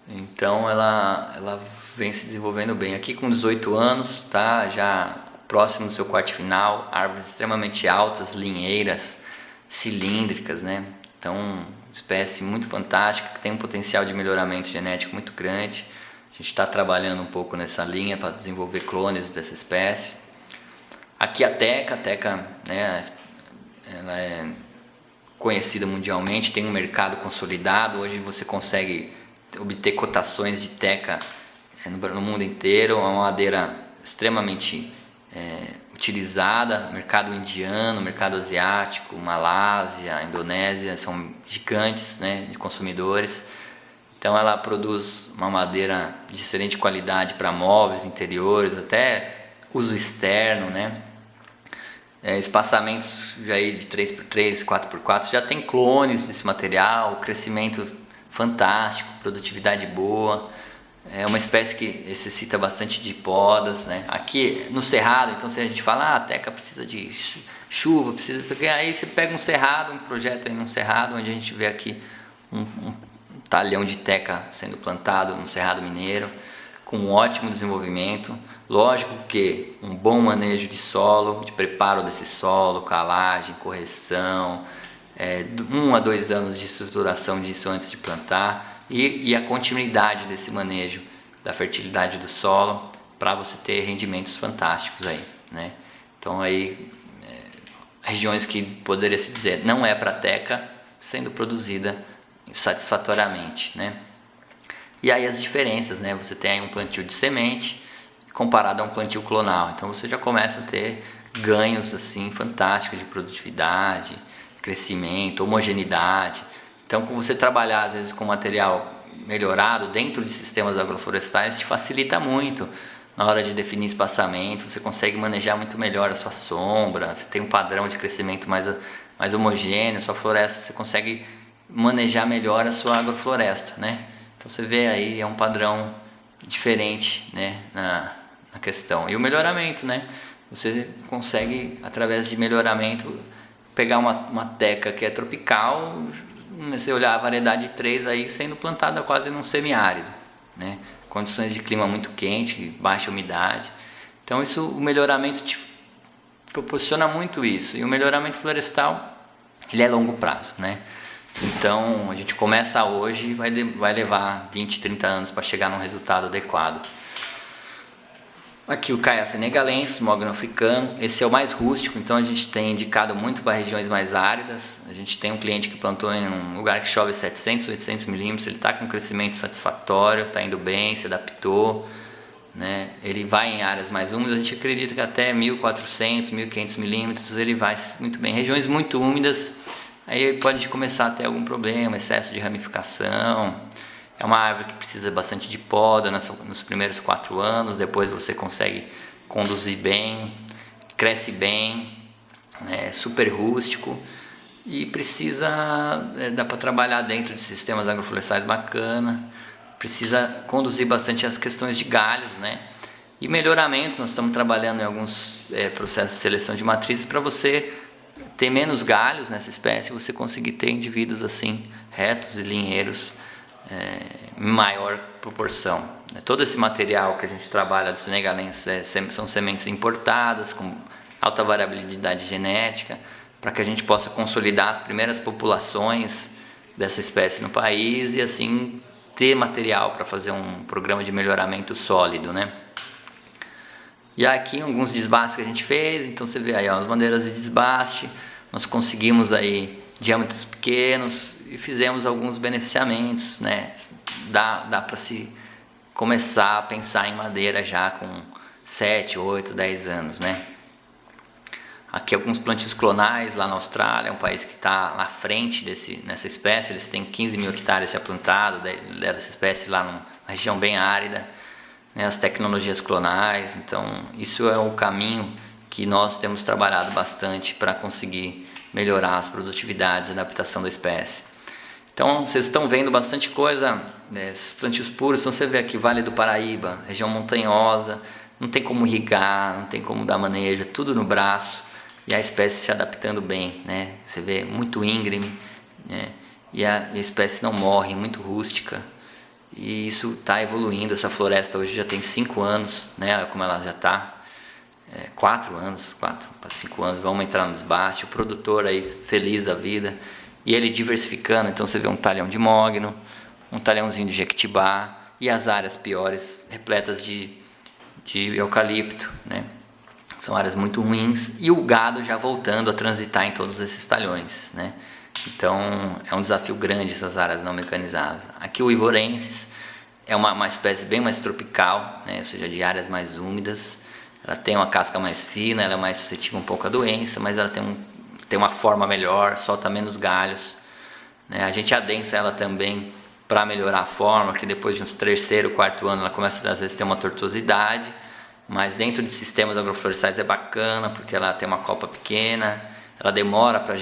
Então ela vem se desenvolvendo bem. Aqui com 18 anos, tá já próximo do seu corte final, árvores extremamente altas, linheiras, cilíndricas, né? Então, espécie muito fantástica, que tem um potencial de melhoramento genético muito grande. A gente está trabalhando um pouco nessa linha para desenvolver clones dessa espécie. Aqui a teca, né, ela é conhecida mundialmente, tem um mercado consolidado. Hoje você consegue obter cotações de teca no mundo inteiro. É uma madeira extremamente utilizada, mercado indiano, mercado asiático, Malásia, Indonésia, são gigantes, né, de consumidores. Então ela produz uma madeira de excelente qualidade para móveis interiores, até uso externo, né? Espaçamentos já aí de 3x3, 4x4, já tem clones desse material, crescimento fantástico, produtividade boa. É uma espécie que necessita bastante de podas, né? Aqui no cerrado, então se a gente fala, a teca precisa de chuva, precisa disso aqui, aí você pega um cerrado, um projeto aí num cerrado, onde a gente vê aqui um talhão de teca sendo plantado no Cerrado Mineiro, com um ótimo desenvolvimento. Lógico que um bom manejo de solo, de preparo desse solo, calagem, correção, 1 a 2 anos de estruturação disso antes de plantar, e a continuidade desse manejo da fertilidade do solo para você ter rendimentos fantásticos aí, né? Então aí regiões que poderia se dizer não é para teca sendo produzida satisfatoriamente, né? E aí as diferenças, né? Você tem aí um plantio de semente comparado a um plantio clonal, então você já começa a ter ganhos assim fantásticos de produtividade, crescimento, homogeneidade. Então, com você trabalhar às vezes com material melhorado dentro de sistemas agroflorestais, te facilita muito na hora de definir espaçamento. Você consegue manejar muito melhor a sua sombra, você tem um padrão de crescimento mais homogêneo, sua floresta, você consegue manejar melhor a sua agrofloresta, né? Então você vê aí, é um padrão diferente, né, na questão. E o melhoramento, né? Você consegue, através de melhoramento, pegar uma teca que é tropical, você olhar a variedade 3 aí sendo plantada quase num semiárido, né? Condições de clima muito quente, baixa umidade. Então o melhoramento te proporciona muito isso. E o melhoramento florestal, ele é longo prazo, né? Então a gente começa hoje e vai levar 20, 30 anos para chegar num resultado adequado. Aqui o Caiá senegalense, mogno africano, esse é o mais rústico, então a gente tem indicado muito para regiões mais áridas. A gente tem um cliente que plantou em um lugar que chove 700, 800 milímetros, ele está com um crescimento satisfatório, está indo bem, se adaptou, né? Ele vai em áreas mais úmidas, a gente acredita que até 1400, 1500 milímetros ele vai muito bem. Regiões muito úmidas, aí pode começar a ter algum problema, excesso de ramificação. É uma árvore que precisa bastante de poda nos primeiros 4 anos, depois você consegue conduzir bem, cresce bem, é super rústico e dá para trabalhar dentro de sistemas agroflorestais bacana, precisa conduzir bastante as questões de galhos, né? E melhoramentos, nós estamos trabalhando em alguns processos de seleção de matrizes para você ter menos galhos nessa espécie, você conseguir ter indivíduos assim, retos e linheiros, em maior proporção. Todo esse material que a gente trabalha do senegalense são sementes importadas com alta variabilidade genética, para que a gente possa consolidar as primeiras populações dessa espécie no país e assim ter material para fazer um programa de melhoramento sólido, né? E aqui alguns desbastes que a gente fez, então você vê aí as maneiras de desbaste, nós conseguimos aí diâmetros pequenos e fizemos alguns beneficiamentos, né? Dá para se começar a pensar em madeira já com 7, 8, 10 anos, né? Aqui alguns plantios clonais lá na Austrália, um país que está na frente nessa espécie, eles têm 15 mil hectares já plantado dessa espécie lá região bem árida, né, as tecnologias clonais. Então isso é o caminho que nós temos trabalhado bastante para conseguir melhorar as produtividades e adaptação da espécie. Então vocês estão vendo bastante coisa, esses plantios puros. Então você vê aqui Vale do Paraíba, região montanhosa, não tem como irrigar, não tem como dar manejo, é tudo no braço, e a espécie se adaptando bem, né? Você vê muito íngreme, né? E a espécie não morre, muito rústica, e isso está evoluindo. Essa floresta hoje já tem 5 anos, né? Como ela já está, 4 anos, 4 para 5 anos, vamos entrar no desbaste, o produtor aí feliz da vida, e ele diversificando. Então você vê um talhão de mogno, um talhãozinho de jequitibá, e as áreas piores repletas de eucalipto, né? São áreas muito ruins, e o gado já voltando a transitar em todos esses talhões, né? Então é um desafio grande essas áreas não mecanizadas. Aqui o Ivorensis é uma espécie bem mais tropical, né? Ou seja, de áreas mais úmidas. Ela tem uma casca mais fina, ela é mais suscetível um pouco à doença, mas ela tem uma forma melhor, solta menos galhos, né? A gente adensa ela também para melhorar a forma, que depois de uns 3º, 4º ano ela começa às vezes a ter uma tortuosidade, mas dentro de sistemas agroflorestais é bacana, porque ela tem uma copa pequena, ela demora para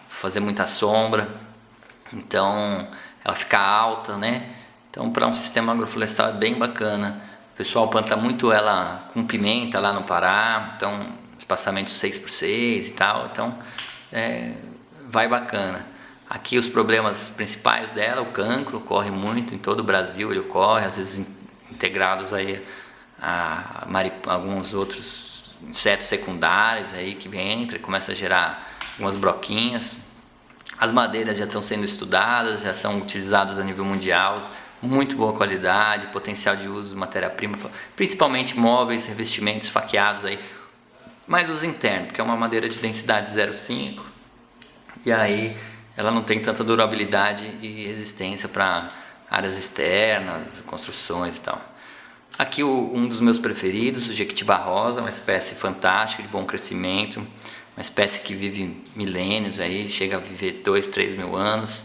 fazer muita sombra, então ela fica alta, né? Então para um sistema agroflorestal é bem bacana. O pessoal planta muito ela com pimenta lá no Pará, então espaçamento 6x6 e tal, então vai bacana. Aqui os problemas principais dela, o cancro, ocorre muito em todo o Brasil, ele ocorre, às vezes integrados aí a alguns outros insetos secundários aí que entra e começa a gerar algumas broquinhas. As madeiras já estão sendo estudadas, já são utilizadas a nível mundial, muito boa qualidade, potencial de uso de matéria-prima, principalmente móveis, revestimentos faqueados aí, mas os internos, porque é uma madeira de densidade 0,5, e aí ela não tem tanta durabilidade e resistência para áreas externas, construções e tal. Aqui um dos meus preferidos, o Jequitibá rosa, uma espécie fantástica, de bom crescimento, uma espécie que vive milênios aí, chega a viver 2, 3 mil anos.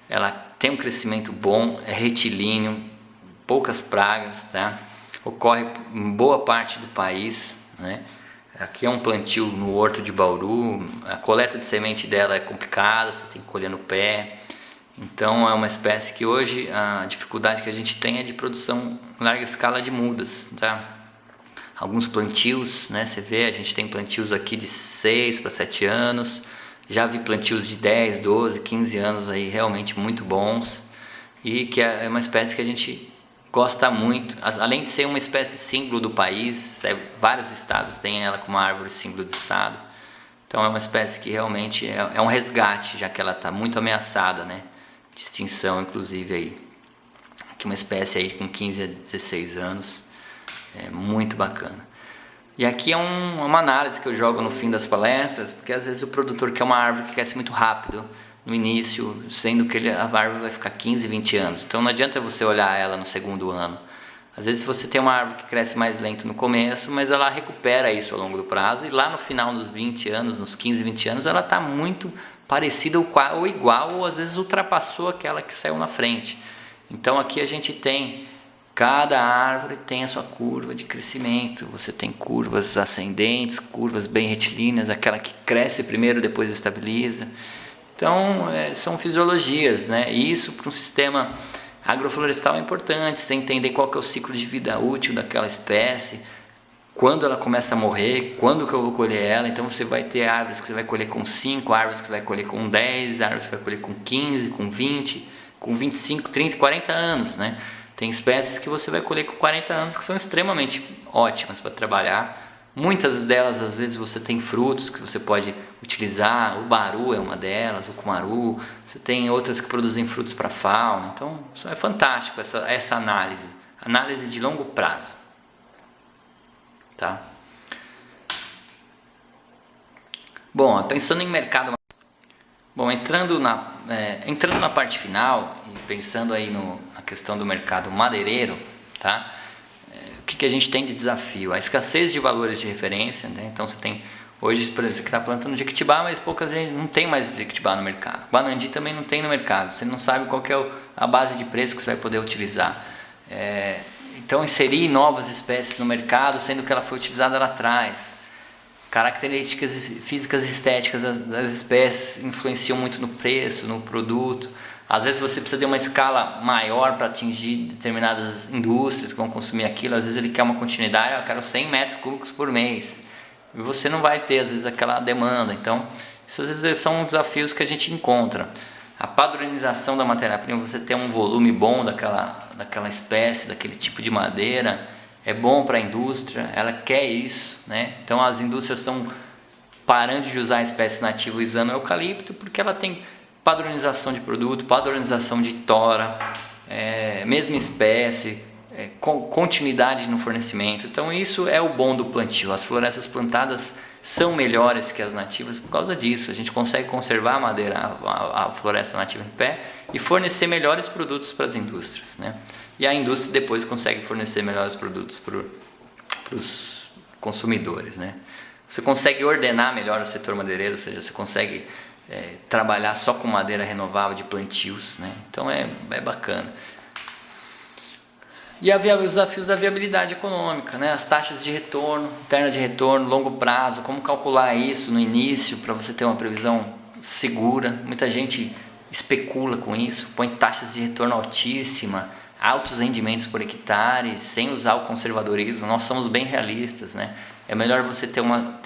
Ela tem um crescimento bom, é retilíneo, poucas pragas, tá? Ocorre em boa parte do país, né? Aqui é um plantio no Horto de Bauru, a coleta de semente dela é complicada, você tem que colher no pé. Então é uma espécie que hoje a dificuldade que a gente tem é de produção em larga escala de mudas, tá? Alguns plantios, né? Você vê, a gente tem plantios aqui de 6 para 7 anos, já vi plantios de 10, 12, 15 anos aí realmente muito bons, e que é uma espécie que a gente gosta muito, além de ser uma espécie símbolo do país, vários estados têm ela como uma árvore símbolo do estado. Então é uma espécie que realmente é um resgate, já que ela está muito ameaçada, né? De extinção inclusive aí. Aqui uma espécie aí com 15 a 16 anos, é muito bacana. E aqui é uma análise que eu jogo no fim das palestras, porque às vezes o produtor quer uma árvore que cresce muito rápido no início, sendo que a árvore vai ficar 15, 20 anos. Então não adianta você olhar ela no 2º ano. Às vezes você tem uma árvore que cresce mais lento no começo, mas ela recupera isso ao longo do prazo, e lá no final, nos 20 anos, nos 15, 20 anos, ela está muito parecida ou igual, ou às vezes ultrapassou aquela que saiu na frente. Então aqui a gente tem, cada árvore tem a sua curva de crescimento. Você tem curvas ascendentes, curvas bem retilíneas, aquela que cresce primeiro, depois estabiliza. Então são fisiologias, né? E isso para um sistema agroflorestal é importante, você entender qual que é o ciclo de vida útil daquela espécie, quando ela começa a morrer, quando que eu vou colher ela. Então você vai ter árvores que você vai colher com 5, árvores que você vai colher com 10, árvores que você vai colher com 15, com 20, com 25, 30, 40 anos, né? Tem espécies que você vai colher com 40 anos que são extremamente ótimas para trabalhar. Muitas delas, às vezes, você tem frutos que você pode utilizar. O baru é uma delas, o cumaru. Você tem outras que produzem frutos para fauna. Então, isso é fantástico, essa análise de longo prazo. Tá? Bom, pensando em mercado... Bom, entrando na parte final e pensando aí na questão do mercado madeireiro, tá? O que a gente tem de desafio? A escassez de valores de referência, né? Então você tem, hoje, por exemplo, você que está plantando jequitibá, mas poucas vezes não tem mais jequitibá no mercado. Banandi também não tem no mercado, você não sabe qual que é a base de preço que você vai poder utilizar. Então inserir novas espécies no mercado, sendo que ela foi utilizada lá atrás. Características físicas e estéticas das espécies influenciam muito no preço, no produto. Às vezes você precisa de uma escala maior para atingir determinadas indústrias que vão consumir aquilo. Às vezes ele quer uma continuidade, eu quero 100 metros cúbicos por mês. E você não vai ter, às vezes, aquela demanda. Então, isso às vezes são desafios que a gente encontra. A padronização da matéria-prima, você ter um volume bom daquela espécie, daquele tipo de madeira, é bom para a indústria, ela quer isso, né? Então as indústrias estão parando de usar a espécie nativa usando o eucalipto, porque ela tem padronização de produto, padronização de tora, mesma espécie, continuidade no fornecimento. Então isso é o bom do plantio. As florestas plantadas são melhores que as nativas por causa disso. A gente consegue conservar a madeira, a floresta nativa em pé e fornecer melhores produtos para as indústrias, né? E a indústria depois consegue fornecer melhores produtos para os consumidores, né? Você consegue ordenar melhor o setor madeireiro, ou seja, você consegue trabalhar só com madeira renovável de plantios, né? Então é bacana. E os desafios da viabilidade econômica, né? As taxas de retorno, taxa de retorno, longo prazo, como calcular isso no início para você ter uma previsão segura. Muita gente especula com isso, põe taxas de retorno altíssimas, altos rendimentos por hectare, sem usar o conservadorismo. Nós somos bem realistas, né? É melhor você ter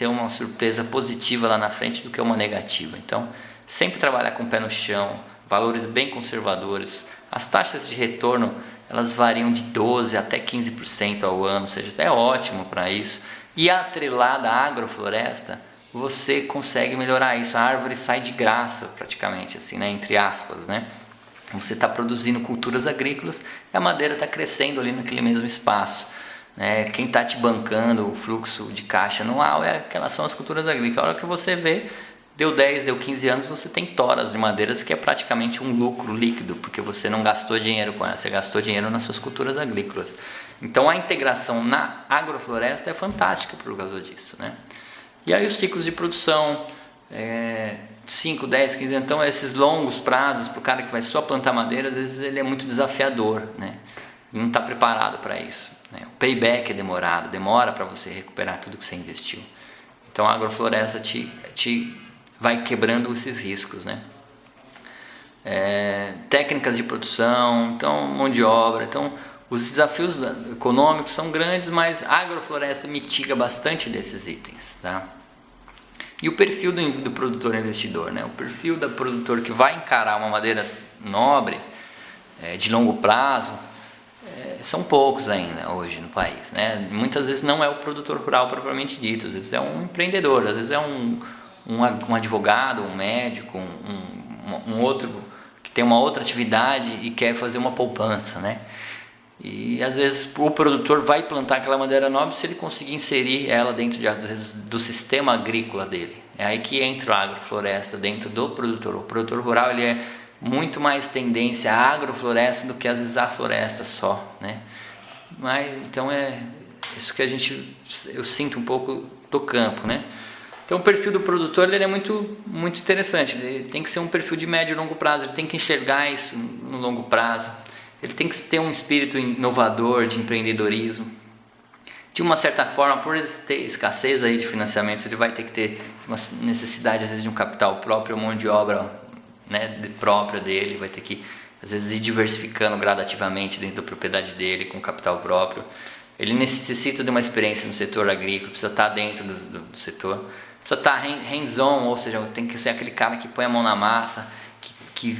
uma surpresa positiva lá na frente do que uma negativa. Então, sempre trabalhar com o pé no chão, valores bem conservadores. As taxas de retorno, elas variam de 12% até 15% ao ano, ou seja, é ótimo para isso. E atrelada à agrofloresta, você consegue melhorar isso. A árvore sai de graça, praticamente, assim, né? Entre aspas, né? Você está produzindo culturas agrícolas e a madeira está crescendo ali naquele mesmo espaço, né? Quem está te bancando o fluxo de caixa anual são as culturas agrícolas. A hora que você vê, deu 10, deu 15 anos, você tem toras de madeiras que é praticamente um lucro líquido, porque você não gastou dinheiro com ela, você gastou dinheiro nas suas culturas agrícolas. Então a integração na agrofloresta é fantástica por causa disso, né? E aí os ciclos de produção, 5, 10, 15, então esses longos prazos para o cara que vai só plantar madeira, às vezes ele é muito desafiador, né? Não está preparado para isso, né? O payback é demorado, demora para você recuperar tudo que você investiu. Então a agrofloresta te vai quebrando esses riscos, né? Técnicas de produção, então mão de obra, então os desafios econômicos são grandes, mas a agrofloresta mitiga bastante desses itens, tá? E o perfil do produtor investidor, né? O perfil do produtor que vai encarar uma madeira nobre, de longo prazo, são poucos ainda hoje no país, né? Muitas vezes não é o produtor rural propriamente dito, às vezes é um empreendedor, às vezes é um advogado, um médico, um outro que tem uma outra atividade e quer fazer uma poupança, né? E às vezes o produtor vai plantar aquela madeira nobre se ele conseguir inserir ela dentro às vezes, do sistema agrícola dele. É aí que entra a agrofloresta dentro do produtor. O produtor rural ele é muito mais tendência à agrofloresta do que às vezes à floresta só, né? Mas então é isso que eu sinto um pouco do campo, né? Então o perfil do produtor ele é muito, muito interessante. Ele tem que ser um perfil de médio e longo prazo. Ele tem que enxergar isso no longo prazo. Ele tem que ter um espírito inovador de empreendedorismo. De uma certa forma, por ter escassez aí de financiamentos, ele vai ter que ter uma necessidade às vezes de um capital próprio, mão de obra, né, própria dele, vai ter que às vezes ir diversificando gradativamente dentro da propriedade dele com capital próprio. Ele necessita de uma experiência no setor agrícola, precisa estar dentro do setor, precisa estar hands-on, ou seja, tem que ser aquele cara que põe a mão na massa, que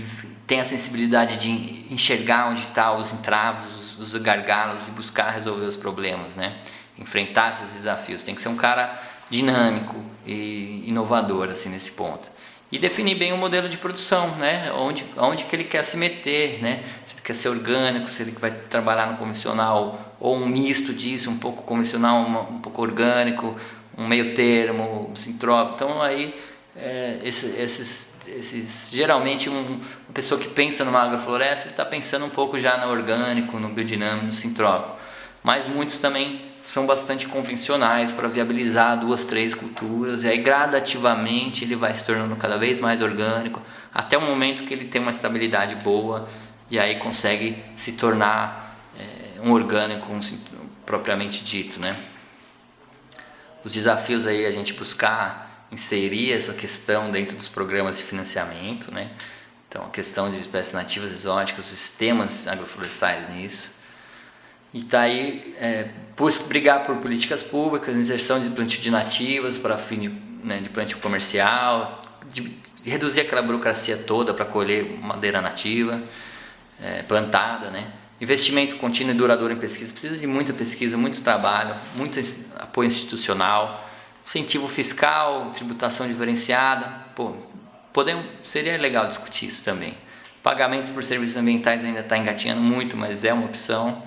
tem a sensibilidade de enxergar onde estão os entraves, os gargalos e buscar resolver os problemas, né? Enfrentar esses desafios. Tem que ser um cara dinâmico e inovador assim, nesse ponto. E definir bem o modelo de produção, né? Onde que ele quer se meter, né? Se ele quer ser orgânico, se ele vai trabalhar no convencional ou um misto disso, um pouco convencional, um pouco orgânico, um meio termo, um sintrópico. Então aí geralmente uma pessoa que pensa numa agrofloresta está pensando um pouco já no orgânico, no biodinâmico, no sintrópico, mas muitos também são bastante convencionais para viabilizar 2, 3 culturas, e aí gradativamente ele vai se tornando cada vez mais orgânico até o momento que ele tem uma estabilidade boa e aí consegue se tornar um orgânico propriamente dito, né? Os desafios aí a gente buscar inserir essa questão dentro dos programas de financiamento, né? Então, a questão de espécies nativas exóticas, os sistemas agroflorestais nisso. E tá aí, brigar por políticas públicas, inserção de plantio de nativas para fim de plantio comercial, de reduzir aquela burocracia toda para colher madeira nativa, plantada, né? Investimento contínuo e duradouro em pesquisa, precisa de muita pesquisa, muito trabalho, muito apoio institucional, incentivo fiscal, tributação diferenciada, seria legal discutir isso também. Pagamentos por serviços ambientais ainda está engatinhando muito, mas é uma opção.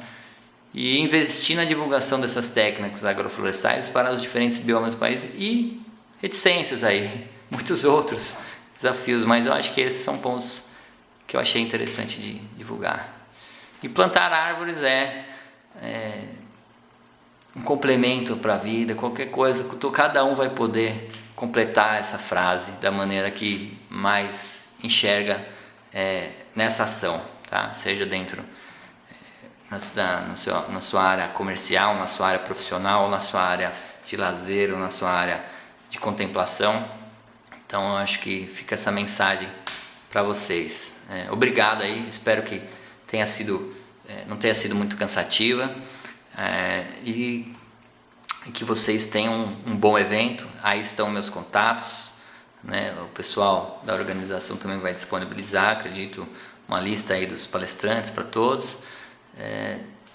E investir na divulgação dessas técnicas agroflorestais para os diferentes biomas do país e reticências aí, muitos outros desafios, mas eu acho que esses são pontos que eu achei interessante de divulgar. E plantar árvores é um complemento para a vida, qualquer coisa, cada um vai poder completar essa frase da maneira que mais enxerga nessa ação, tá? Seja dentro na sua área comercial, na sua área profissional, na sua área de lazer ou na sua área de contemplação. Então eu acho que fica essa mensagem para vocês. Obrigado aí, espero que não tenha sido muito cansativa e que vocês tenham um bom evento. Aí estão meus contatos, né? O pessoal da organização também vai disponibilizar, acredito, uma lista aí dos palestrantes para todos.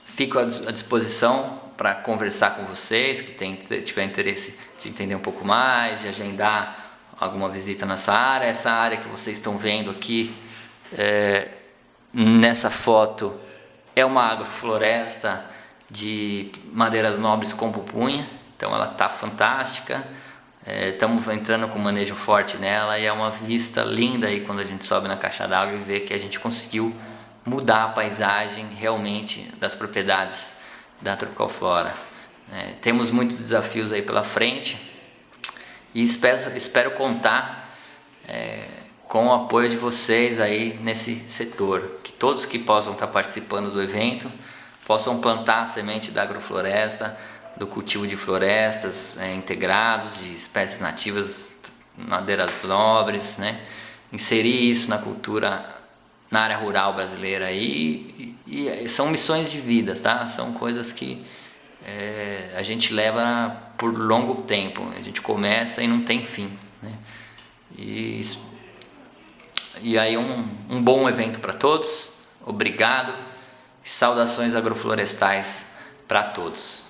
Fico à disposição para conversar com vocês que tiver interesse de entender um pouco mais, de agendar alguma visita nessa área. Essa área que vocês estão vendo aqui nessa foto é uma agrofloresta de madeiras nobres com pupunha, então ela está fantástica. Estamos entrando com manejo forte nela e é uma vista linda aí quando a gente sobe na caixa d'água e vê que a gente conseguiu mudar a paisagem realmente das propriedades da Tropical Flora. Temos muitos desafios aí pela frente e espero contar com o apoio de vocês aí nesse setor, que todos que possam estar participando do evento possam plantar a semente da agrofloresta, do cultivo de florestas integrados, de espécies nativas, madeiras nobres, né? Inserir isso na cultura, na área rural brasileira e são missões de vida, tá? São coisas que a gente leva por longo tempo, a gente começa e não tem fim, né? E aí um bom evento para todos, obrigado, saudações agroflorestais para todos.